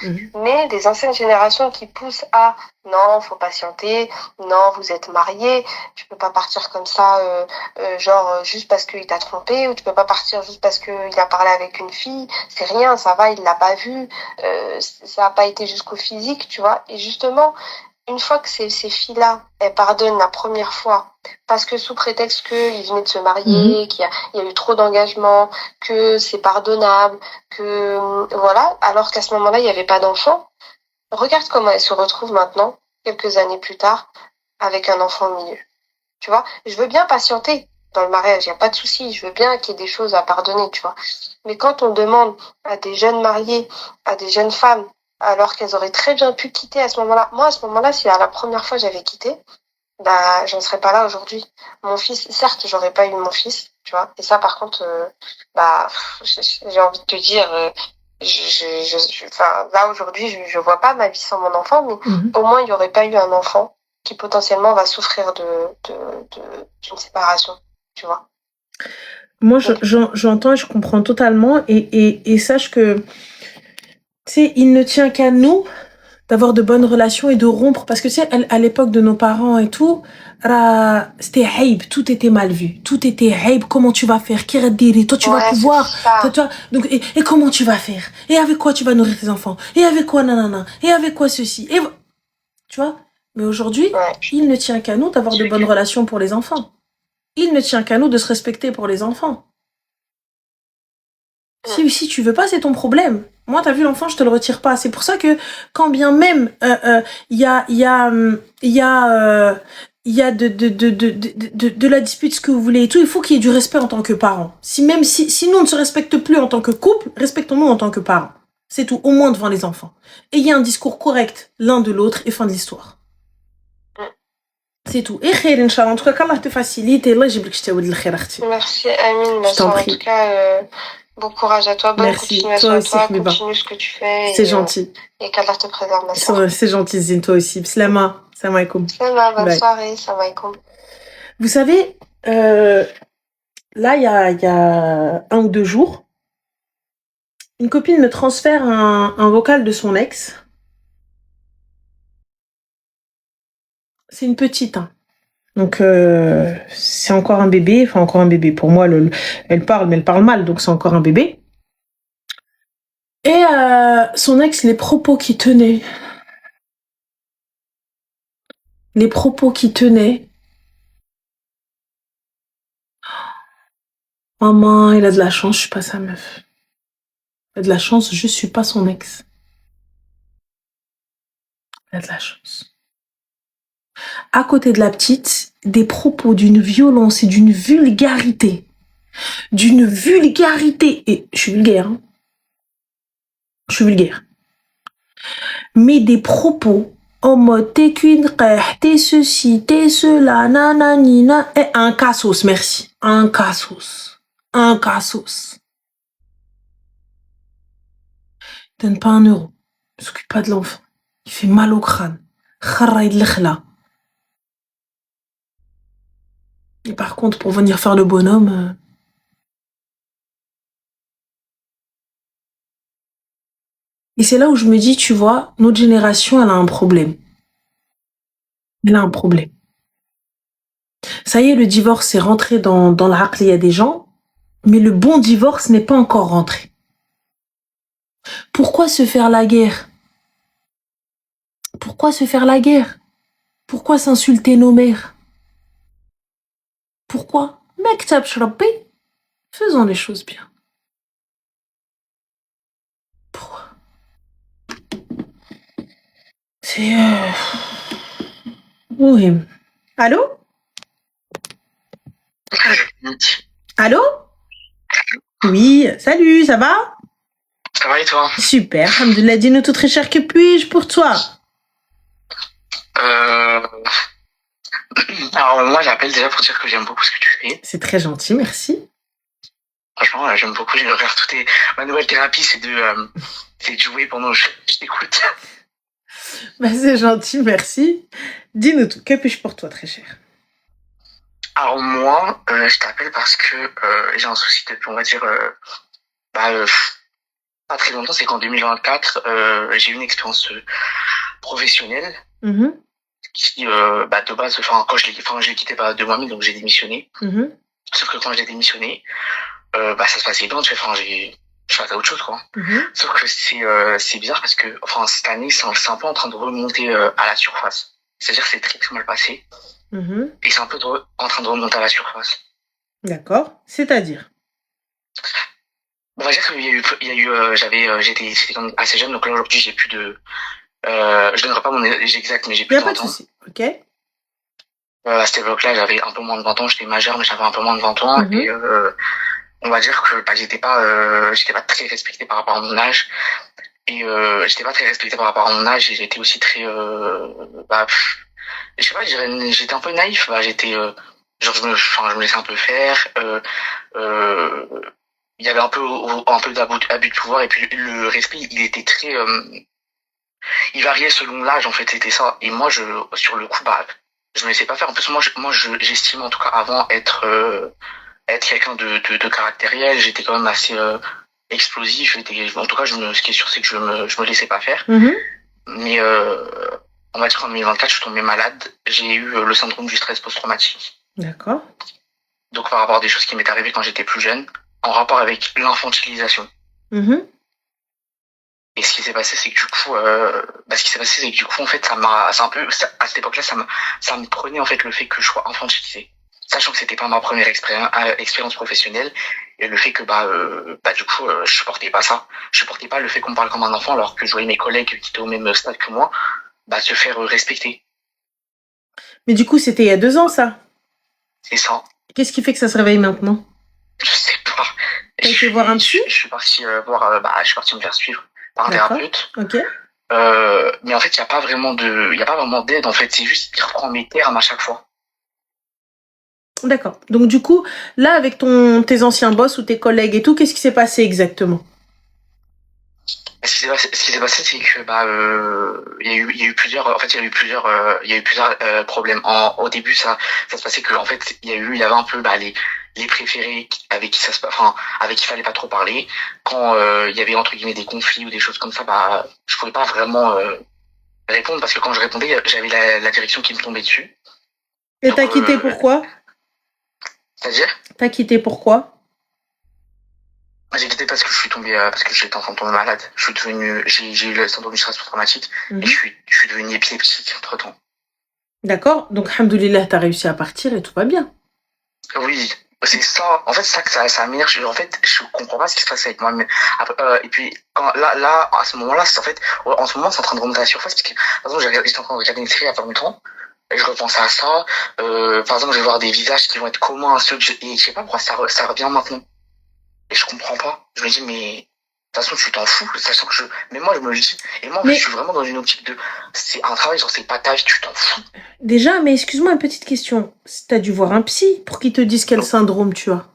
Speaker 3: Mais les anciennes générations qui poussent à non, faut patienter, non, vous êtes mariés, tu peux pas partir comme ça, juste parce qu'il t'a trompé, ou tu peux pas partir juste parce qu'il a parlé avec une fille, c'est rien, ça va, il l'a pas vu, ça a pas été jusqu'au physique, tu vois. Et justement, une fois que ces filles-là, elles pardonnent la première fois, parce que sous prétexte qu'ils venaient de se marier, qu'il y a eu trop d'engagement, que c'est pardonnable, que voilà, alors qu'à ce moment-là, il n'y avait pas d'enfant, regarde comment elles se retrouvent maintenant, quelques années plus tard, avec un enfant au milieu. Tu vois, je veux bien patienter dans le mariage, il n'y a pas de souci, je veux bien qu'il y ait des choses à pardonner, tu vois. Mais quand on demande à des jeunes mariés, à des jeunes femmes, alors qu'elles auraient très bien pu quitter à ce moment-là. Moi, à ce moment-là, si à la première fois j'avais quitté, bah, j'en serais pas là aujourd'hui. Mon fils, certes, j'aurais pas eu mon fils, tu vois. Et ça, par contre, j'ai envie de te dire, là aujourd'hui, je vois pas ma vie sans mon enfant, mais au moins il y aurait pas eu un enfant qui potentiellement va souffrir d'une séparation, tu vois.
Speaker 2: Moi, j'entends et je comprends totalement, et sache que, tu sais, il ne tient qu'à nous d'avoir de bonnes relations et de rompre, parce que tu sais, à l'époque de nos parents et tout, c'était haïb, tout était mal vu, tout était haïb, comment tu vas faire, qui va te dire, toi tu vas pouvoir, toi, donc, et comment tu vas faire, et avec quoi tu vas nourrir tes enfants, et avec quoi nanana, et avec quoi ceci, et tu vois. Mais aujourd'hui, il ne tient qu'à nous d'avoir de bonnes relations pour les enfants. Il ne tient qu'à nous de se respecter pour les enfants. Si tu veux pas, c'est ton problème. Moi, t'as vu l'enfant, je te le retire pas. C'est pour ça que, quand bien même il y a de la dispute, ce que vous voulez et tout, il faut qu'il y ait du respect en tant que parents. Si nous on ne se respecte plus en tant que couple, respectons-nous en tant que parents. C'est tout, au moins devant les enfants. Ayez un discours correct l'un de l'autre et fin de l'histoire. C'est tout. Et khair, Inch'Allah. En tout cas, qu'Allah te facilite et Allah يجيب لك الخير اختي.
Speaker 3: Merci, Amine. Je t'en prie. En tout cas, bon courage à toi, bonne continuation à toi, continue ce que tu fais.
Speaker 2: C'est gentil.
Speaker 3: Et qu'Allah te préserve, ma soeur.
Speaker 2: C'est gentil, Zine, toi aussi. Slama, salam alaikum.
Speaker 3: Slama, bonne soirée, salam alaikum.
Speaker 2: Vous savez, là, il y a 1 ou 2 jours, une copine me transfère un vocal de son ex. C'est une petite, hein. Donc, c'est encore un bébé. Enfin, encore un bébé. Pour moi, elle parle, mais elle parle mal. Donc, c'est encore un bébé. Et son ex, les propos qu'il tenait. Maman, il a de la chance, je suis pas sa meuf. Il a de la chance, je suis pas son ex. T'as de la chance. À côté de la petite, des propos d'une violence et d'une vulgarité. Et je suis vulgaire, hein. Je suis vulgaire. Mais des propos en mode t'es qu'une qeh, t'es ceci, t'es cela, nananina, et un cassos, merci. Un cassos. Donne pas 1 euro. Ne s'occupe pas de l'enfant. Il fait mal au crâne. Kharraïd l'khla. Et par contre, pour venir faire le bonhomme... Et c'est là où je me dis, tu vois, notre génération, elle a un problème. Ça y est, le divorce est rentré dans l'aqliya des gens, mais le bon divorce n'est pas encore rentré. Pourquoi se faire la guerre? Pourquoi s'insulter nos mères? Pourquoi? Maktab Shrabbi, faisons les choses bien. Pourquoi? C'est... Oui. Allô? Allô? Oui, salut, ça va?
Speaker 4: Ça va et toi?
Speaker 2: Super, alhamdoulilah, dis-nous tout très cher, que puis-je pour toi?
Speaker 4: Alors moi j'appelle déjà pour dire que j'aime beaucoup ce que tu fais.
Speaker 2: C'est très gentil, merci.
Speaker 4: Franchement, j'aime beaucoup, j'ai regarde ma nouvelle thérapie, c'est de jouer pendant que je t'écoute.
Speaker 2: Bah, c'est gentil, merci. Dis-nous tout, que puis-je pour toi, très cher?
Speaker 4: Alors moi, je t'appelle parce que j'ai un souci depuis, on va dire, pas très longtemps, c'est qu'en 2024, j'ai eu une expérience professionnelle qui, de base, quand je l'ai quitté de moi-même, donc j'ai démissionné. Sauf que quand j'ai démissionné, ça se passait bien, tu vois, je faisais autre chose, quoi. Sauf que c'est bizarre parce que, cette année, c'est un peu en train de remonter à la surface. C'est-à-dire que c'est très très mal passé. Et c'est un peu en train de remonter à la surface.
Speaker 2: D'accord. C'est-à-dire?
Speaker 4: On va dire qu'il y a eu, j'étais quand même assez jeune, donc là aujourd'hui j'ai plus de, je donnerai pas mon âge exact, mais j'ai plus de 20 ans.
Speaker 2: Pas de souci, ok.
Speaker 4: À cette époque-là, j'avais un peu moins de 20 ans, j'étais majeur, mais j'avais un peu moins de 20 ans, et on va dire que j'étais pas très respecté par rapport à mon âge, et j'étais pas très respecté par rapport à mon âge, et j'étais aussi très, je sais pas, j'étais un peu naïf, j'étais, genre je me laissais un peu faire, il y avait un peu d'abus de pouvoir, et puis le respect, il était très, il variait selon l'âge, en fait, c'était ça. Et moi, sur le coup, je me laissais pas faire. En plus, j'estime en tout cas avant être quelqu'un de caractériel. J'étais quand même assez explosif. En tout cas, ce qui est sûr, c'est que je me laissais pas faire. Mais on va dire qu'en 2024, je suis tombé malade. J'ai eu le syndrome du stress post-traumatique.
Speaker 2: D'accord.
Speaker 4: Donc par rapport à des choses qui m'étaient arrivées quand j'étais plus jeune, en rapport avec l'infantilisation. Et ce qui s'est passé, c'est que du coup, en fait, à cette époque-là, ça me prenait, en fait, le fait que je sois infantilisé. Sachant que c'était pas ma première expérience professionnelle. Et le fait que, du coup, je supportais pas ça. Je supportais pas le fait qu'on me parle comme un enfant, alors que je voyais mes collègues qui étaient au même stade que moi, se faire respecter.
Speaker 2: Mais du coup, c'était il y a 2 ans, ça?
Speaker 4: C'est ça.
Speaker 2: Qu'est-ce qui fait que ça se réveille maintenant?
Speaker 4: Je sais pas.
Speaker 2: T'as été voir un psy?
Speaker 4: Je suis parti je suis parti me faire suivre par un thérapeute.
Speaker 2: Ok.
Speaker 4: Mais en fait, il y a pas vraiment d'aide, en fait. C'est juste qu'il reprend mes termes à chaque fois.
Speaker 2: D'accord. Donc, du coup, là, avec tes anciens boss ou tes collègues et tout, qu'est-ce qui s'est passé exactement?
Speaker 4: Ce qui s'est passé, c'est que, il y a eu plusieurs problèmes. Au début, ça se passait que, en fait, il y avait un peu, les préférés avec qui avec qui fallait pas trop parler. Quand il y avait entre guillemets des conflits ou des choses comme ça, je pouvais pas vraiment répondre parce que quand je répondais, j'avais la direction qui me tombait dessus.
Speaker 2: Et t'as quitté pourquoi?
Speaker 4: C'est-à-dire?
Speaker 2: T'as quitté pourquoi?
Speaker 4: J'ai quitté parce que j'étais en train de tomber malade. J'ai eu le syndrome du stress post-traumatique et je suis devenu épileptique entre-temps.
Speaker 2: D'accord. Donc, alhamdoulilah, t'as réussi à partir et tout va bien.
Speaker 4: Oui, C'est ça, en fait, c'est ça que ça m'énerve. En fait, je comprends pas ce qui se passe avec moi. Mais et puis, à ce moment-là, en fait, en ce moment, c'est en train de remonter à la surface. Parce que, par exemple, j'étais en train de regarder une série il y a pas longtemps. Et je repensais à ça. Par exemple, je vais voir des visages qui vont être communs à ceux et je sais pas pourquoi ça revient maintenant. Et je comprends pas. Je me dis, mais, de toute façon, tu t'en fous, sachant que mais moi, je me le dis. Et moi, en fait, je suis vraiment dans une optique de, c'est un travail, genre, c'est pas ta vie, tu t'en fous.
Speaker 2: Déjà, mais excuse-moi, une petite question. T'as dû voir un psy pour qu'il te dise quel syndrome tu as?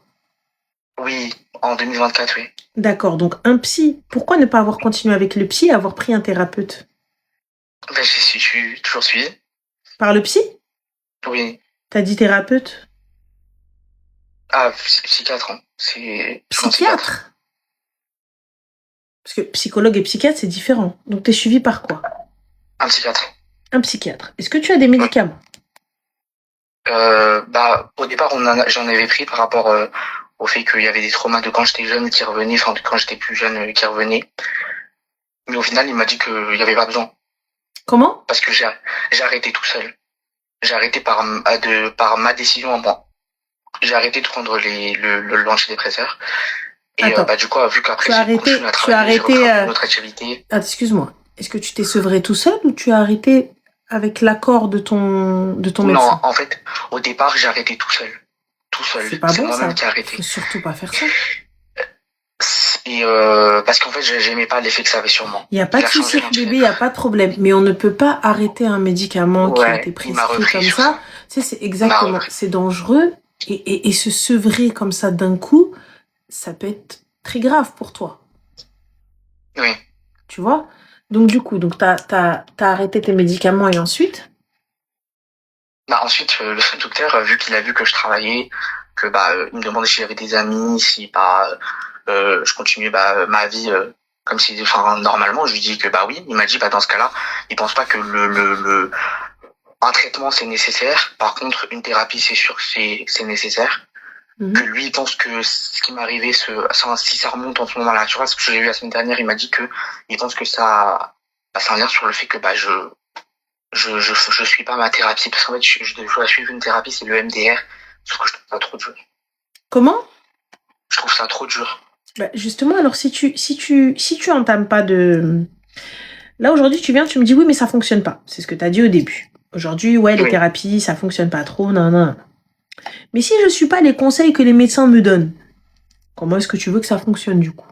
Speaker 4: Oui, en 2024, oui.
Speaker 2: D'accord, donc un psy. Pourquoi ne pas avoir continué avec le psy et avoir pris un thérapeute?
Speaker 4: Ben, je suis toujours suivi.
Speaker 2: Par le psy?
Speaker 4: Oui.
Speaker 2: T'as dit thérapeute?
Speaker 4: Ah, psychiatre, hein. C'est...
Speaker 2: Psychiatre? Parce que psychologue et psychiatre, c'est différent. Donc, t'es suivi par quoi?
Speaker 4: Un psychiatre.
Speaker 2: Un psychiatre. Est-ce que tu as des médicaments?
Speaker 4: Au départ, j'en avais pris par rapport au fait qu'il y avait des traumas de quand j'étais jeune qui revenaient, enfin, de quand j'étais plus jeune qui revenaient. Mais au final, il m'a dit qu'il n'y avait pas besoin.
Speaker 2: Comment?
Speaker 4: Parce que j'ai arrêté tout seul. J'ai arrêté par ma décision à moi. J'ai arrêté de prendre l'antidépresseur. Et du coup, vu qu'après j'ai continué à travailler, j'ai repris notre activité.
Speaker 2: Excuse-moi. Est-ce que tu t'es sevré tout seul ou tu as arrêté avec l'accord de ton médecin?
Speaker 4: Non, en fait, au départ, j'ai arrêté tout seul. Tout seul.
Speaker 2: C'est pas bon,
Speaker 4: moi-même qui ai arrêté.
Speaker 2: Faut surtout pas faire ça.
Speaker 4: Et parce qu'en fait, j'aimais pas l'effet que ça avait sur moi.
Speaker 2: Il n'y a pas de souci, bébé, il n'y a pas de problème. Mais on ne peut pas arrêter un médicament qui a été prescrit comme ça. Tu sais, c'est exactement, c'est dangereux. Et se sevrer comme ça d'un coup, ça peut être très grave pour toi.
Speaker 4: Oui.
Speaker 2: Tu vois? Donc, du coup, t'as arrêté tes médicaments et ensuite?
Speaker 4: Ensuite, le docteur, vu qu'il a vu que je travaillais, que il me demandait si j'avais des amis, si je continuais ma vie comme si, normalement, je lui dis que oui. Il m'a dit dans ce cas-là, il pense pas que un traitement c'est nécessaire. Par contre, une thérapie c'est sûr que c'est nécessaire. Que lui il pense que ce qui m'est arrivé, si ça remonte en ce moment-là, tu vois, ce que j'ai vu la semaine dernière, il m'a dit que il pense que ça un lien sur le fait que je suis pas ma thérapie, parce qu'en fait je dois suivre une thérapie, c'est le MDR, sauf que je trouve ça trop dur.
Speaker 2: Comment?
Speaker 4: Je trouve ça trop dur.
Speaker 2: Justement, alors si tu entames pas de... Là aujourd'hui tu viens, tu me dis oui mais ça fonctionne pas, c'est ce que tu as dit au début. Aujourd'hui les thérapies ça fonctionne pas trop, non. Mais si je suis pas les conseils que les médecins me donnent, comment est-ce que tu veux que ça fonctionne du coup?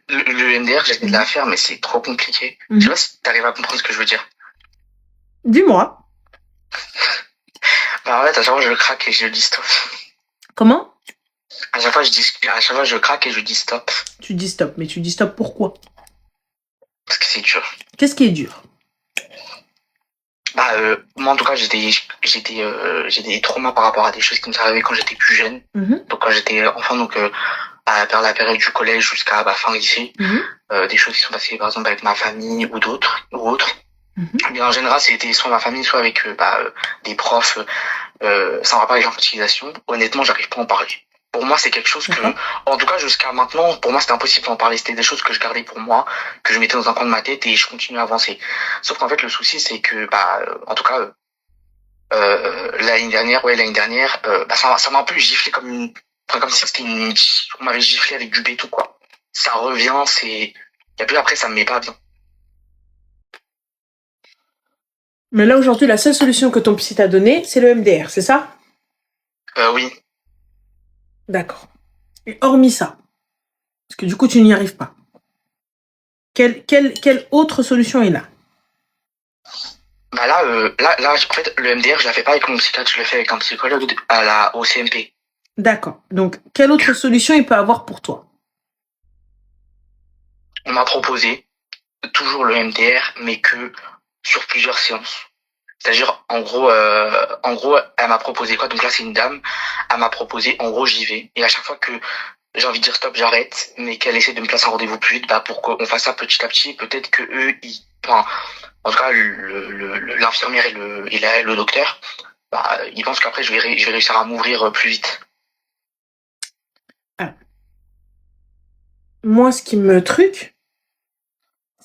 Speaker 4: Le MDR, j'essaie de la faire, mais c'est trop compliqué. Je sais pas si tu arrives à comprendre ce que je veux dire.
Speaker 2: Dis-moi.
Speaker 4: En fait, à chaque fois, je craque et je dis stop.
Speaker 2: Comment?
Speaker 4: À chaque fois, je craque et je dis stop.
Speaker 2: Tu dis stop, mais tu dis stop pourquoi?
Speaker 4: Parce que c'est dur.
Speaker 2: Qu'est-ce qui est dur?
Speaker 4: Moi, en tout cas, j'ai des traumas par rapport à des choses qui me sont arrivées quand j'étais plus jeune. Donc, quand j'étais enfant, vers la période du collège jusqu'à fin lycée, des choses qui sont passées, par exemple, avec ma famille ou autres. Mais en général, c'était soit ma famille, soit avec des profs sans rapport avec l'infantilisation. Honnêtement, j'arrive pas à en parler. Pour moi, c'est quelque chose que, en tout cas, jusqu'à maintenant, pour moi, c'était impossible d'en parler. C'était des choses que je gardais pour moi, que je mettais dans un coin de ma tête et je continuais à avancer. Sauf qu'en fait, le souci, c'est que, en tout cas, l'année dernière, ça m'a un peu giflé comme si c'était on m'avait giflé avec du béton, quoi. Ça revient, et puis après, ça me met pas bien.
Speaker 2: Mais là, aujourd'hui, la seule solution que ton psy t'a donnée, c'est le MDR, c'est ça?
Speaker 4: Oui.
Speaker 2: D'accord. Et hormis ça, parce que du coup, tu n'y arrives pas. Quelle autre solution est là?
Speaker 4: Là, en fait, le MDR, je la fais pas avec mon psychiatre, je le fais avec un psychologue au CMP.
Speaker 2: D'accord. Donc, quelle autre solution il peut avoir pour toi?
Speaker 4: On m'a proposé toujours le MDR, mais que sur plusieurs séances. C'est-à-dire, en gros, elle m'a proposé quoi? Donc là, c'est une dame. Elle m'a proposé, en gros, j'y vais. Et à chaque fois que j'ai envie de dire stop, j'arrête, mais qu'elle essaie de me placer un rendez-vous plus vite, pour qu'on fasse ça petit à petit, peut-être que eux, en tout cas, l'infirmière et le docteur, ils pensent qu'après, je vais réussir à m'ouvrir plus vite.
Speaker 2: Moi, ce qui me truc,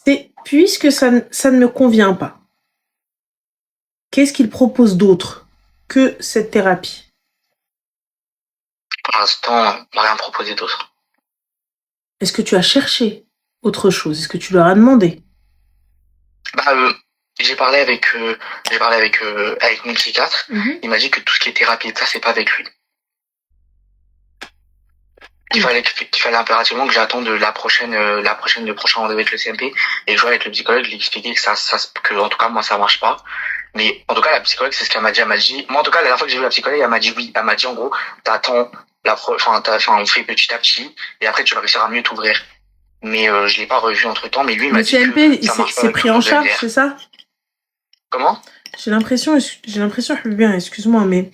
Speaker 2: c'est, puisque ça ne me convient pas, qu'est-ce qu'il propose d'autre que cette thérapie?
Speaker 4: Pour l'instant, on m'a rien proposé d'autre.
Speaker 2: Est-ce que tu as cherché autre chose? Est-ce que tu leur as demandé?
Speaker 4: J'ai parlé avec mon psychiatre. Il m'a dit que tout ce qui est thérapie et ça, c'est pas avec lui. Qu'il fallait impérativement que j'attende le prochain rendez-vous avec le CMP et que je vois avec le psychologue, lui expliquer que en tout cas moi ça marche pas. Mais en tout cas la psychologue c'est ce qu'elle m'a dit. Elle m'a dit, moi en tout cas la dernière fois que j'ai vu la psychologue, elle m'a dit oui. Elle m'a dit en gros t'attends on fait petit à petit et après tu vas réussir à mieux t'ouvrir. Mais je l'ai pas revu entre temps. Mais lui il m'a dit
Speaker 2: CMP,
Speaker 4: que ça marche pas.
Speaker 2: C'est pris en charge, c'est ça?
Speaker 4: Comment?
Speaker 2: J'ai l'impression, bien, excuse-moi, mais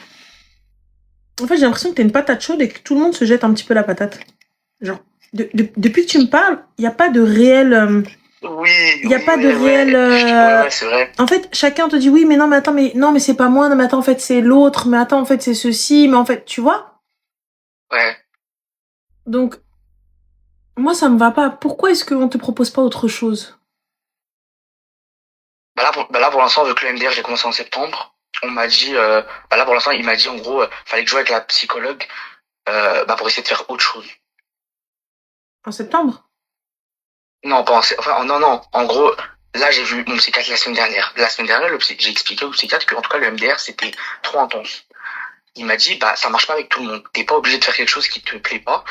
Speaker 2: en fait, j'ai l'impression que t'es une patate chaude et que tout le monde se jette un petit peu la patate. Genre, depuis que tu me parles, il n'y a pas de réel...
Speaker 4: Oui.
Speaker 2: Il n'y a pas de réel...
Speaker 4: Ouais, c'est vrai.
Speaker 2: En fait, chacun te dit oui, mais non, mais attends, mais c'est pas moi, non, mais attends, en fait, c'est l'autre, mais attends, en fait, c'est ceci, mais en fait, tu vois?
Speaker 4: Ouais.
Speaker 2: Donc, moi, ça me va pas. Pourquoi est-ce qu'on te propose pas autre chose?
Speaker 4: Là, pour l'instant, vu que le MDR, j'ai commencé en septembre, on m'a dit, là, pour l'instant, il m'a dit, en gros, fallait que je joue avec la psychologue, pour essayer de faire autre chose.
Speaker 2: En septembre?
Speaker 4: Non, non. En gros, là, j'ai vu mon psychiatre la semaine dernière. La semaine dernière, j'ai expliqué au psychiatre que, en tout cas, le MDR, c'était trop intense. Il m'a dit, ça marche pas avec tout le monde. T'es pas obligé de faire quelque chose qui te plaît pas.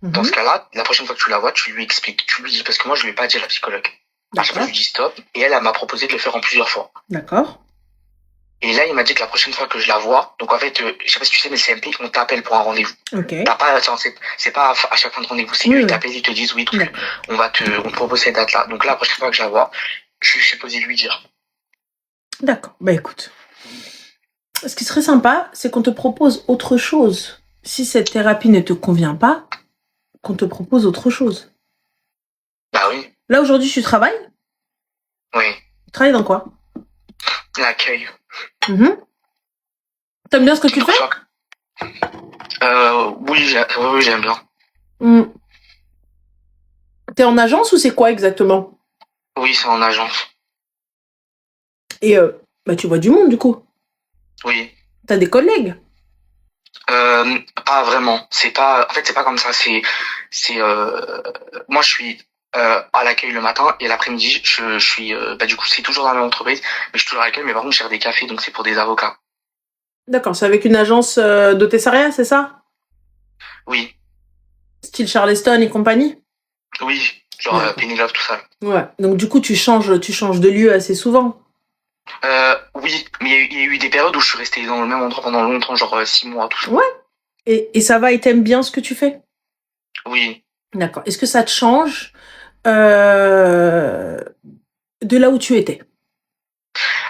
Speaker 4: Dans ce cas-là, la prochaine fois que tu la vois, tu lui expliques. Tu lui dis, parce que moi, je lui ai pas dit à la psychologue. À chaque fois, je lui dis stop. Et elle m'a proposé de le faire en plusieurs fois.
Speaker 2: D'accord.
Speaker 4: Et là, il m'a dit que la prochaine fois que je la vois, donc en fait, je sais pas si tu sais, mais le CMP, on t'appelle pour un rendez-vous.
Speaker 2: Ok.
Speaker 4: C'est pas à chaque fin de rendez-vous, c'est qu'ils t'appellent, ils te disent oui, on te propose cette date-là. Donc là, la prochaine fois que je la vois, je suis supposé lui dire.
Speaker 2: D'accord. Écoute. Ce qui serait sympa, c'est qu'on te propose autre chose. Si cette thérapie ne te convient pas, qu'on te propose autre chose.
Speaker 4: Bah oui.
Speaker 2: Là, aujourd'hui, tu travailles?
Speaker 4: Oui.
Speaker 2: Tu travailles dans quoi?
Speaker 4: L'accueil.
Speaker 2: T'aimes bien ce que tu fais?
Speaker 4: Oui, j'aime bien.
Speaker 2: T'es en agence ou c'est quoi exactement?
Speaker 4: Oui, c'est en agence.
Speaker 2: Et tu vois du monde du coup?
Speaker 4: Oui.
Speaker 2: T'as des collègues?
Speaker 4: Pas vraiment. En fait, c'est pas comme ça. Moi, je suis à l'accueil le matin et l'après-midi, je suis, du coup, c'est toujours dans la même entreprise, mais je suis toujours à l'accueil, mais par contre, je gère des cafés, donc c'est pour des avocats.
Speaker 2: D'accord, c'est avec une agence d'hôtesseria, c'est ça?
Speaker 4: Oui.
Speaker 2: Style Charleston et compagnie?
Speaker 4: Oui, genre Penelope, tout ça.
Speaker 2: Ouais, donc du coup, tu changes de lieu assez souvent?
Speaker 4: Oui, mais il y a eu des périodes où je suis resté dans le même endroit pendant longtemps, genre 6 mois, tout ça.
Speaker 2: Ouais. Et ça va et t'aimes bien ce que tu fais?
Speaker 4: Oui.
Speaker 2: D'accord. Est-ce que ça te change de là où tu étais?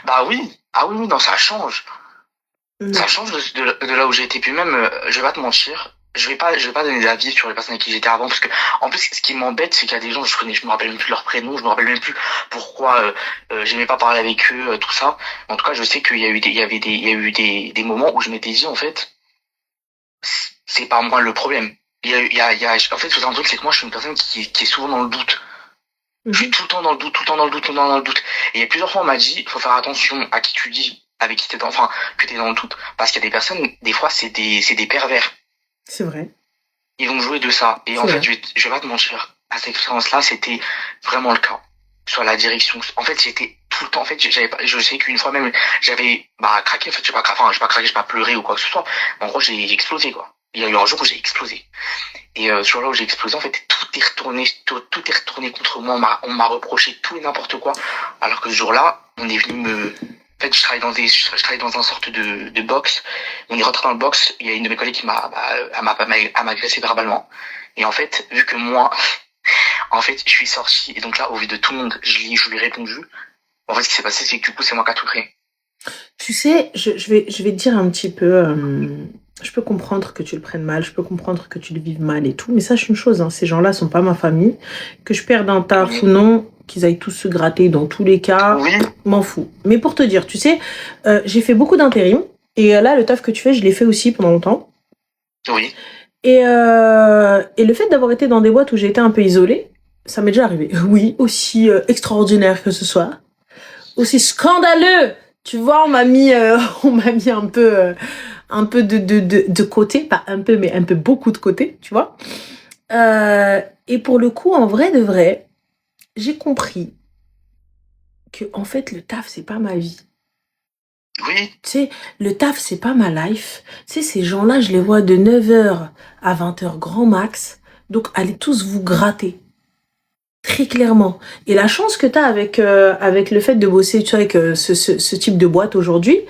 Speaker 4: Bah oui. Ah oui, non, ça change. Ça change de là où j'étais. Puis même, je vais pas te mentir, je vais pas donner d'avis sur les personnes avec qui j'étais avant, parce que en plus, ce qui m'embête, c'est qu'il y a des gens, je me rappelle même plus leur prénom, je me rappelle même plus pourquoi j'aimais pas parler avec eux, tout ça. En tout cas, je sais qu'il y a eu des moments où je m'étais dit, en fait, c'est pas moi le problème. En fait, c'est un truc, c'est que moi, je suis une personne qui est souvent dans le doute. Je suis tout le temps dans le doute. Et il y a plusieurs fois, on m'a dit, il faut faire attention à qui tu dis, avec qui que t'es dans le doute. Parce qu'il y a des personnes, des fois, c'est des pervers.
Speaker 2: C'est vrai.
Speaker 4: Ils vont jouer de ça. Et en fait, je vais pas te mentir, à cette expérience-là, c'était vraiment le cas. Sur la direction. En fait, j'étais tout le temps, en fait, je sais qu'une fois même, j'avais, craqué, en fait, j'ai pas craqué, j'ai pas pleuré ou quoi que ce soit. Mais en gros, j'ai explosé, quoi. Il y a eu un jour où j'ai explosé. Et ce jour-là où j'ai explosé, en fait, tout est retourné contre moi. On m'a reproché tout et n'importe quoi. Alors que ce jour-là, on est venu en fait, je travaille dans un sorte de box. On est rentré dans le box. Il y a une de mes collègues qui m'a agressé verbalement. Et en fait, vu que moi, en fait, je suis sorti. Et donc là, au vu de tout le monde, je lui ai répondu. En fait, ce qui s'est passé, c'est que du coup, c'est moi qui a tout créé.
Speaker 2: Tu sais, je vais te dire un petit peu. Je peux comprendre que tu le prennes mal, je peux comprendre que tu le vives mal et tout, mais sache une chose, ces gens-là sont pas ma famille. Que je perde un taf ou non, qu'ils aillent tous se gratter dans tous les cas, m'en fous. Mais pour te dire, tu sais, j'ai fait beaucoup d'intérim, et là, le taf que tu fais, je l'ai fait aussi pendant longtemps.
Speaker 4: Oui.
Speaker 2: Et le fait d'avoir été dans des boîtes où j'ai été un peu isolée, ça m'est déjà arrivé. Oui, aussi extraordinaire que ce soit, aussi scandaleux Tu vois, on m'a mis un peu de côté, pas un peu, mais un peu beaucoup de côté, tu vois. Et pour le coup, en vrai de vrai, j'ai compris que en fait, le taf, c'est pas ma vie.
Speaker 4: Oui.
Speaker 2: Tu sais, le taf, c'est pas ma life. Tu sais, ces gens-là, je les vois de 9h à 20h grand max. Donc, allez tous vous gratter. Très clairement. Et la chance que tu as avec le fait de bosser tu sais, avec ce type de boîte aujourd'hui,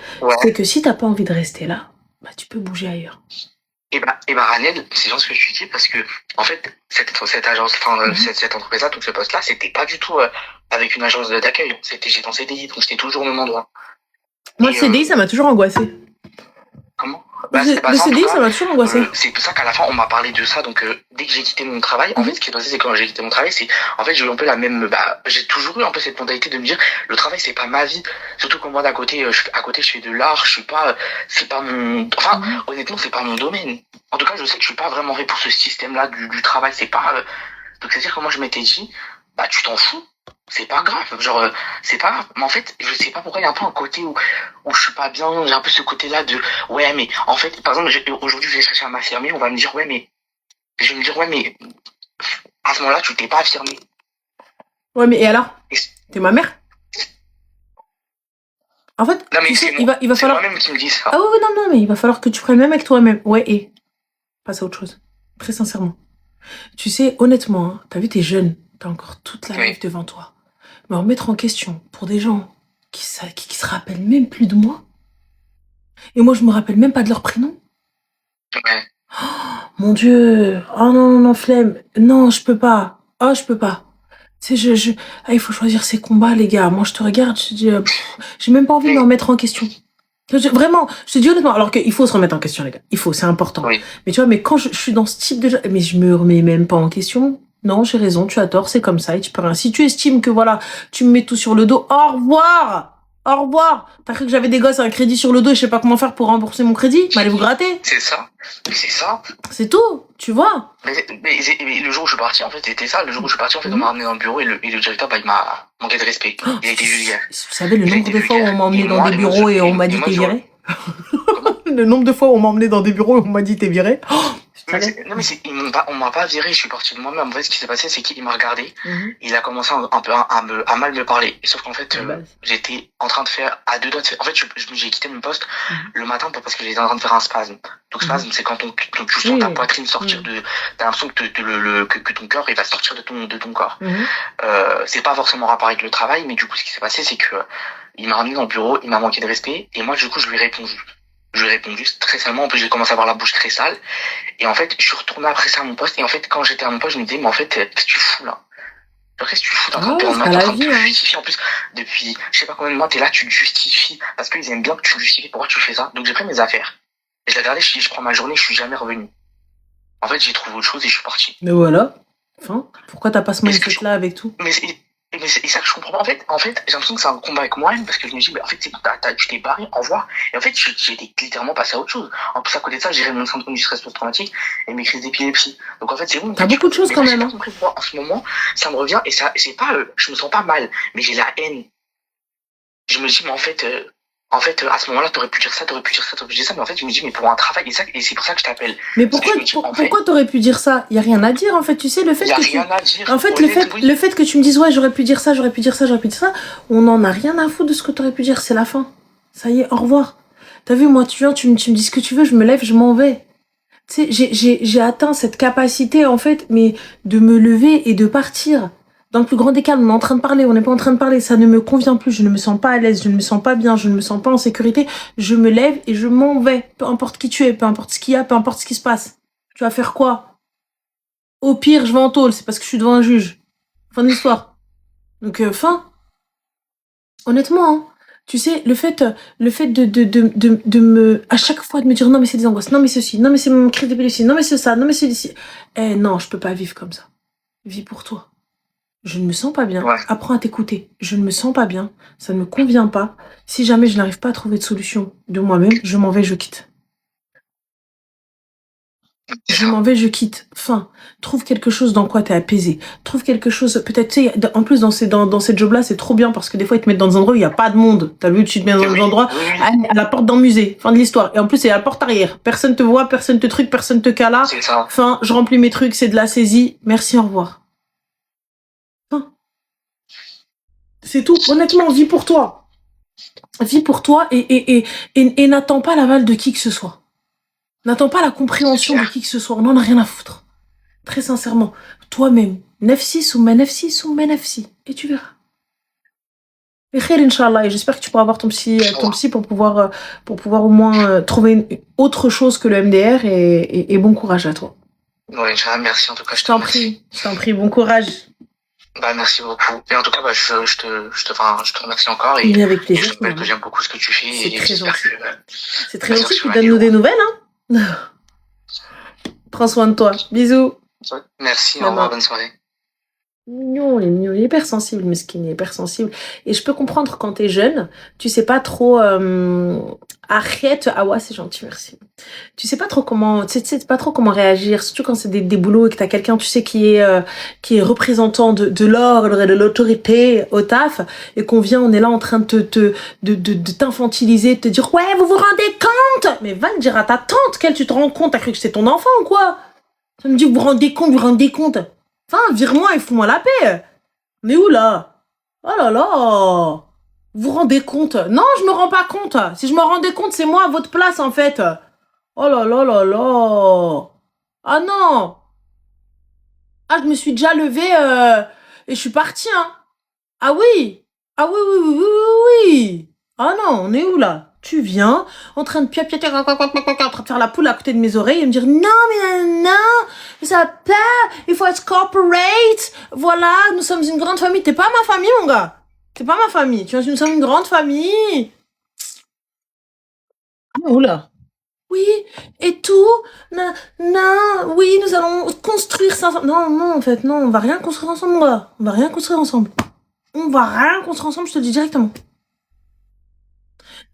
Speaker 2: c'est que si t'as pas envie de rester là, bah, tu peux bouger ailleurs.
Speaker 4: Et bah Ranel, c'est genre ce que tu dis parce que en fait cette agence, cette entreprise-là, tout ce poste-là, c'était pas du tout avec une agence d'accueil. J'étais en CDI, donc c'était toujours au même endroit.
Speaker 2: Moi, le CDI, ça m'a toujours angoissé.
Speaker 4: Comment
Speaker 2: le CDI, ça m'a toujours angoissé.
Speaker 4: C'est pour ça qu'à la fin, on m'a parlé de ça. Donc, dès que j'ai quitté mon travail, en fait, ce qui est passé, c'est que quand j'ai quitté mon travail, en fait, j'ai eu un peu la même, j'ai toujours eu un peu cette mentalité de me dire, le travail, c'est pas ma vie. Surtout que moi, à côté, je fais de l'art, c'est pas mon, honnêtement, c'est pas mon domaine. En tout cas, je sais que je suis pas vraiment fait pour ce système-là du travail. C'est pas, donc, c'est-à-dire que moi, je m'étais dit, tu t'en fous. C'est pas grave, genre, c'est pas grave. Mais en fait, je sais pas pourquoi il y a un peu un côté où je suis pas bien, j'ai un peu ce côté-là de, ouais, mais, en fait, par exemple, aujourd'hui, je vais chercher à m'affirmer, on va me dire, ouais, mais, à ce moment-là, tu t'es pas affirmé.
Speaker 2: Ouais, mais et alors? T'es ma mère? En fait,
Speaker 4: non, mais
Speaker 2: tu sais, il va falloir.
Speaker 4: C'est moi-même qui me dis ça.
Speaker 2: Ah ouais, non, mais il va falloir que tu prennes même avec toi-même. Ouais, et passe à autre chose. Très sincèrement. Tu sais, honnêtement, hein, t'as vu, t'es jeune, t'as encore toute la life devant toi. Mais remettre en question pour des gens qui se rappellent même plus de moi. Et moi, je me rappelle même pas de leur prénom.
Speaker 4: Ouais.
Speaker 2: Oh, mon Dieu. Oh non, flemme. Non, je peux pas. Oh, je peux pas. Tu sais, il faut choisir ses combats, les gars. Moi, je te regarde, je te dis, j'ai même pas envie de me remettre en question. Vraiment, je te dis honnêtement, alors qu'il faut se remettre en question, les gars. Il faut, c'est important.
Speaker 4: Oui.
Speaker 2: Mais tu vois, mais quand je suis dans ce type de jeu, mais je me remets même pas en question. Non, j'ai raison, tu as tort, c'est comme ça et tu peux rien. Si tu estimes que voilà, tu me mets tout sur le dos, au revoir! Au revoir! T'as cru que j'avais des gosses à un crédit sur le dos et je sais pas comment faire pour rembourser mon crédit? Mais allez vous gratter!
Speaker 4: C'est ça.
Speaker 2: C'est tout, tu vois?
Speaker 4: Mais le jour où je suis parti, en fait, c'était ça. Le jour où je suis parti, en fait, on m'a ramené dans le bureau et le directeur, il m'a manqué de respect. Il a été vulgaire.
Speaker 2: Vous savez le nombre de fois où on m'a emmené dans des bureaux et on m'a dit t'es viré? Le nombre de fois où on m'a emmené dans des bureaux et on m'a dit t'es viré?
Speaker 4: Non, mais on m'a pas viré, je suis parti de moi-même. En fait, ce qui s'est passé, c'est qu'il m'a regardé, il a commencé un peu à mal me parler. Et sauf qu'en fait, j'étais en train de faire, à 2 doigts de faire, en fait, j'ai quitté mon poste le matin parce que j'étais en train de faire un spasme. Donc, spasme, c'est quand tu sens ta poitrine sortir t'as l'impression que ton cœur, il va sortir de ton corps. C'est pas forcément rapport avec le travail, mais du coup, ce qui s'est passé, c'est que, il m'a ramené dans le bureau, il m'a manqué de respect, et moi, du coup, je lui ai répondu. Très salement, en plus j'ai commencé à avoir la bouche très sale. Et en fait, je suis retourné après ça à mon poste. Et en fait, quand j'étais à mon poste, je me disais, mais en fait, qu'est-ce que tu fous là? Qu'est-ce que tu fous? T'es en train de te justifier. En plus, depuis je sais pas combien de mois, t'es là, tu te justifies. Parce qu'ils aiment bien que tu te justifies pourquoi tu fais ça. Donc j'ai pris mes affaires. Et je l'ai regardé, je prends ma journée, je suis jamais revenu. En fait, j'ai trouvé autre chose et je suis parti.
Speaker 2: Mais voilà. Enfin, pourquoi t'as pas ce mindset là avec tout?
Speaker 4: Mais c'est ça que je comprends pas. En fait, j'ai l'impression que c'est un combat avec moi-même parce que je me dis, mais en fait, tu t'es barré, au revoir. Et en fait, j'étais littéralement passé à autre chose. En plus, à côté de ça, j'ai mon syndrome du stress post-traumatique et mes crises d'épilepsie. Donc, en fait, c'est bon.
Speaker 2: T'as beaucoup de choses quand même.
Speaker 4: En ce moment, ça me revient et c'est pas, je me sens pas mal, mais j'ai la haine. Je me dis, mais en fait, à ce moment-là, t'aurais pu dire ça, mais en fait, je me dis, mais pour un travail, et c'est pour ça que je t'appelle.
Speaker 2: Mais pourquoi t'aurais pu dire ça? Y a rien à dire, en fait, tu sais, le fait que
Speaker 4: rien à dire.
Speaker 2: En fait, le fait que tu me dises, ouais, j'aurais pu dire ça, on en a rien à foutre de ce que t'aurais pu dire, c'est la fin. Ça y est, au revoir. T'as vu, moi, tu viens, tu me dis ce que tu veux, je me lève, je m'en vais. Tu sais, j'ai atteint cette capacité, en fait, mais de me lever et de partir. Dans le plus grand des calmes, on est en train de parler, on n'est pas en train de parler, ça ne me convient plus, je ne me sens pas à l'aise, je ne me sens pas bien, je ne me sens pas en sécurité, je me lève et je m'en vais. Peu importe qui tu es, peu importe ce qu'il y a, peu importe ce qui se passe. Tu vas faire quoi? Au pire, je vais en tôle, c'est parce que je suis devant un juge. Fin de l'histoire. Donc, fin. Honnêtement, hein, tu sais, le fait de me, à chaque fois de me dire, non, mais c'est des angoisses, non, mais ceci, non, mais c'est mon cri d'épilepsie, non, mais c'est ça, non, mais c'est ici. Non, je peux pas vivre comme ça. Vis pour toi. Je ne me sens pas bien. Ouais. Apprends à t'écouter. Je ne me sens pas bien. Ça ne me convient pas. Si jamais je n'arrive pas à trouver de solution de moi-même, je m'en vais, je quitte. Je m'en vais, je quitte. Enfin, trouve quelque chose dans quoi t'es apaisé. Trouve quelque chose, peut-être, tu sais, en plus, dans ces jobs-là, c'est trop bien parce que des fois, ils te mettent dans des endroits où il n'y a pas de monde. T'as vu, tu te mets dans des endroits, à la porte d'un musée. Fin de l'histoire. Et en plus, c'est à la porte arrière. Personne te voit, personne te truc, personne te cala.
Speaker 4: C'est ça.
Speaker 2: Enfin, je remplis mes trucs, c'est de la saisie. Merci, au revoir. Enfin, c'est tout. Honnêtement, vis pour toi. Vis pour toi et n'attends pas l'aval de qui que ce soit. N'attends pas la compréhension de qui que ce soit. On n'en a rien à foutre. Très sincèrement, toi-même, nafsi soumma nafsi soumma nafsi, et tu verras. Et khair, Inch'Allah, et j'espère que tu pourras avoir ton psy pour pouvoir au moins trouver autre chose que le MDR et bon courage à toi.
Speaker 4: Ouais, Inch'Allah, merci en tout cas.
Speaker 2: Je t'en prie, bon courage.
Speaker 4: Bah, merci beaucoup. Et en tout cas, bah, je te remercie encore.
Speaker 2: Et avec plaisir.
Speaker 4: J'aime beaucoup ce que tu fais.
Speaker 2: C'est très gentil. C'est très gentil, tu donnes-nous des nouvelles, hein. Prends soin de toi. Bisous.
Speaker 4: Merci, au revoir, bonne soirée.
Speaker 2: Mignon, il est hypersensible, Meskin, il est hypersensible. Et je peux comprendre quand t'es jeune, tu sais pas trop... Arrête, ah ouais, c'est gentil, merci. Tu sais pas trop comment réagir, surtout quand c'est des boulots et que t'as quelqu'un, tu sais, qui est représentant de l'ordre et de l'autorité au taf, et qu'on vient, on est là en train de t'infantiliser, de te dire, ouais, vous vous rendez compte? Mais va le dire à ta tante, qu'elle, tu te rends compte, t'as cru que c'était ton enfant ou quoi? Ça me dit, vous vous rendez compte? Enfin, vire-moi et fous-moi la paix. On est où là? Oh là là. Vous vous rendez compte? Non, je me rends pas compte. Si je me rendais compte, c'est moi à votre place en fait. Oh là là là là. Ah non. Ah, je me suis déjà levée et je suis partie, hein. Ah oui. Ah oui, oui, oui, oui, oui, oui. Ah non, on est où là? Tu viens, en train de piapiater, en train de faire la poule à côté de mes oreilles et me dire non, mais ça va pas, il faut être corporate, voilà, nous sommes une grande famille. T'es pas ma famille, mon gars. T'es pas ma famille, tu vois, nous sommes une grande famille. Oula. Oui, et tout, non, oui, nous allons construire ça ensemble. Non, en fait, non, on va rien construire ensemble, mon gars. On va rien construire ensemble, je te le dis directement.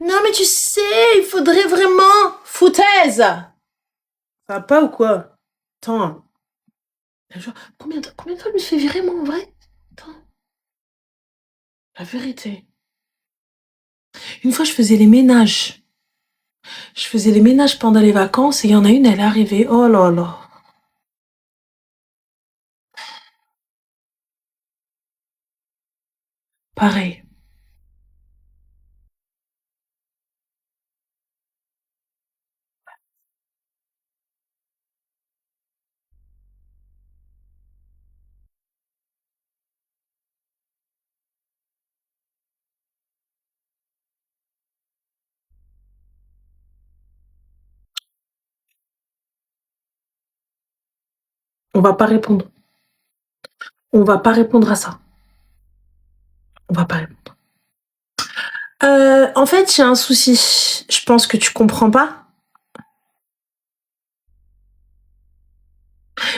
Speaker 2: Non, mais tu sais, il faudrait vraiment... Foutaise. Ça va pas ou quoi? Attends. Genre, combien de fois je me suis fait virer, moi, en vrai? Attends. La vérité. Une fois, je faisais les ménages. Pendant les vacances et il y en a une, elle est arrivée. Oh là là. Pareil. On va pas répondre. On va pas répondre à ça. On va pas répondre. En fait, j'ai un souci. Je pense que tu comprends pas.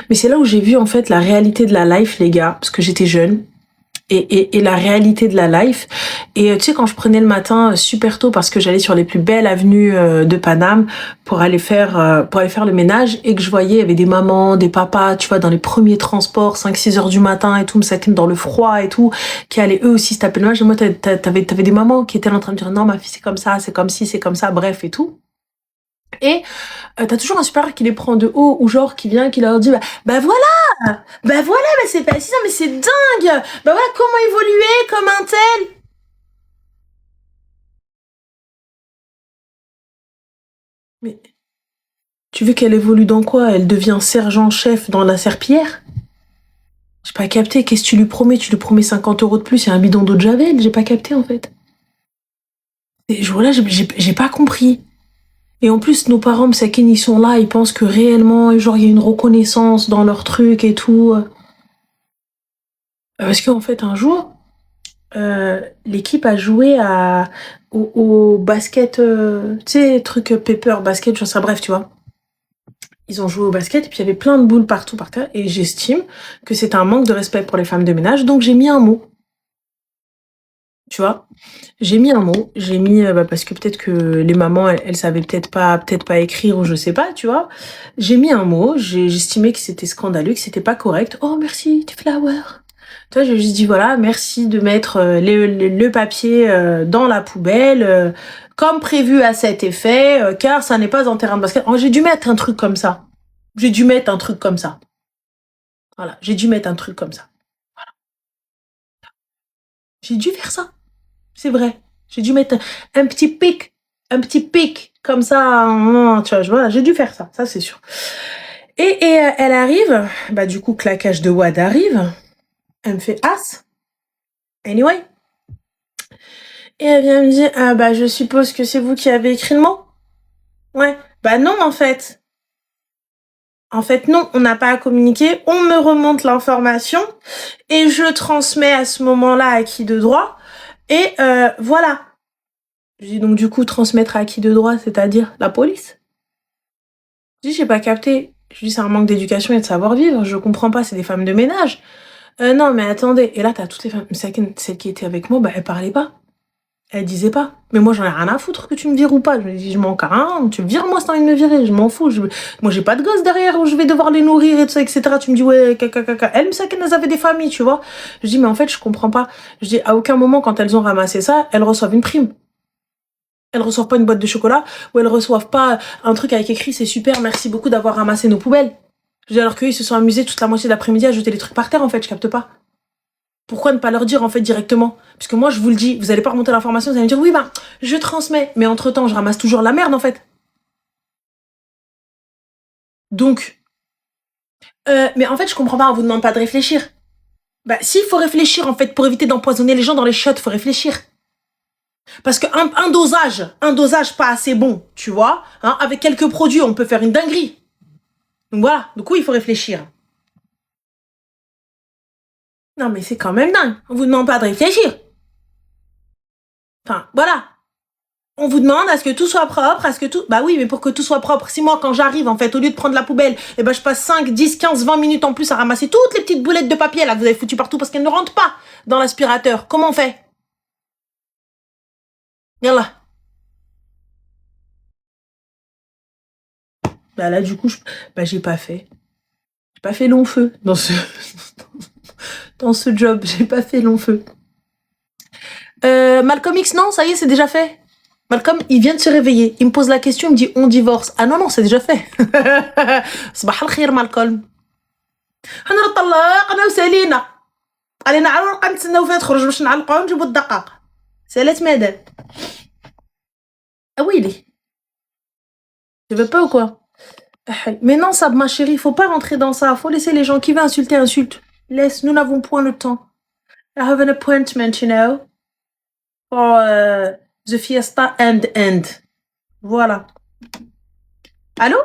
Speaker 2: Mais c'est là où j'ai vu en fait la réalité de la life, les gars, parce que j'étais jeune. Et la réalité de la life. Et tu sais, quand je prenais le matin super tôt parce que j'allais sur les plus belles avenues de Paname pour aller faire le ménage et que je voyais, il y avait des mamans, des papas, tu vois, dans les premiers transports, 5-6 heures du matin et tout, me saquer dans le froid et tout, qui allaient eux aussi se taper le ménage. Et moi, t'avais des mamans qui étaient là en train de dire non, ma fille, c'est comme ça, c'est comme ci, c'est comme ça, bref et tout. Et t'as toujours un supérieur qui les prend de haut ou genre qui vient, qui leur dit bah voilà, c'est pas si ça, mais c'est dingue, bah voilà comment évoluer comme un tel. Mais tu veux qu'elle évolue dans quoi? Elle devient sergent-chef dans la serpillière? J'ai pas capté, qu'est-ce que tu lui promets? Tu lui promets 50 € de plus et un bidon d'eau de Javel? J'ai pas capté en fait. Et ce jour-là, j'ai pas compris. Et en plus, nos parents, Msakin, ils sont là, ils pensent que réellement, genre, il y a une reconnaissance dans leur truc et tout. Parce qu'en fait, un jour, l'équipe a joué au basket, tu sais, truc paper, basket, genre ça, bref, tu vois. Ils ont joué au basket et puis il y avait plein de boules partout par terre et j'estime que c'est un manque de respect pour les femmes de ménage, donc j'ai mis un mot. Tu vois, j'ai mis un mot, parce que peut-être que les mamans, elles savaient peut-être pas écrire ou je sais pas, tu vois. J'ai mis un mot, j'estimais que c'était scandaleux, que c'était pas correct. Oh, merci, tes flowers. Tu vois, j'ai juste dit, voilà, merci de mettre le papier dans la poubelle, comme prévu à cet effet, car ça n'est pas en terrain de basket. Oh, j'ai dû mettre un truc comme ça. Voilà, j'ai dû mettre un truc comme ça. Voilà. J'ai dû faire ça. C'est vrai. J'ai dû mettre un petit pic, comme ça, tu vois, voilà, j'ai dû faire ça, c'est sûr. Et elle arrive, du coup, claquage de Wad arrive, elle me fait as, anyway. Et elle vient me dire, je suppose que c'est vous qui avez écrit le mot? Ouais. Non, en fait. En fait, non, on n'a pas à communiquer, on me remonte l'information, et je transmets à ce moment-là à qui de droit, et voilà. Je dis donc du coup transmettre à qui de droit, c'est-à-dire la police. Je dis j'ai pas capté. Je dis c'est un manque d'éducation et de savoir-vivre. Je comprends pas, c'est des femmes de ménage. Non mais attendez. Et là t'as toutes les femmes. Celle qui était avec moi, elle parlait pas. Elle disait pas. Mais moi j'en ai rien à foutre que tu me vires ou pas. Je me dis je m'en carre. Tu me vires moi si t'as envie de me virer. Je m'en fous. Moi j'ai pas de gosses derrière où je vais devoir les nourrir et tout ça, etc. Tu me dis ouais caca. Elles me saquent, elles avaient des familles, tu vois. Je dis mais en fait je comprends pas. Je dis à aucun moment quand elles ont ramassé ça, elles reçoivent une prime. Elles reçoivent pas une boîte de chocolat ou elles reçoivent pas un truc avec écrit c'est super, merci beaucoup d'avoir ramassé nos poubelles. Je dis alors qu'eux ils se sont amusés toute la moitié de l'après-midi à jeter les trucs par terre en fait, je capte pas. Pourquoi ne pas leur dire en fait directement? Parce que moi je vous le dis, vous allez pas remonter l'information, vous allez me dire oui je transmets, mais entre temps je ramasse toujours la merde en fait. Donc, mais en fait je comprends pas, on vous demande pas de réfléchir. S'il faut réfléchir en fait pour éviter d'empoisonner les gens dans les chiottes, faut réfléchir. Parce qu'un dosage pas assez bon, tu vois, hein, avec quelques produits, on peut faire une dinguerie. Donc voilà, du coup, il faut réfléchir. Non, mais c'est quand même dingue. On vous demande pas de réfléchir. Enfin, voilà. On vous demande à ce que tout soit propre, à ce que tout... oui, mais pour que tout soit propre, si moi, quand j'arrive, en fait, au lieu de prendre la poubelle, je passe 5, 10, 15, 20 minutes en plus à ramasser toutes les petites boulettes de papier, là, que vous avez foutues partout parce qu'elles ne rentrent pas dans l'aspirateur. Comment on fait? Yallah. Là, du coup, j'ai pas fait. J'ai pas fait long feu dans ce job. J'ai pas fait long feu. Malcolm X, non, ça y est, c'est déjà fait. Malcolm, il vient de se réveiller. Il me pose la question, il me dit, on divorce. Ah non, c'est déjà fait. صباح الخير Malcolm. حنا طلقنا وسالينا. علينا على ورقة نتسناو فيها تخرج باش نعلقوها ونجيبو الدقاق. سالات مادام. Ah oui, tu veux pas ou quoi? Mais non, Sab, ma chérie, faut pas rentrer dans ça. Faut laisser les gens qui veulent insulter, insultent. Laisse, nous n'avons point le temps. I have an appointment, you know, for the fiesta and end. Voilà. Allô?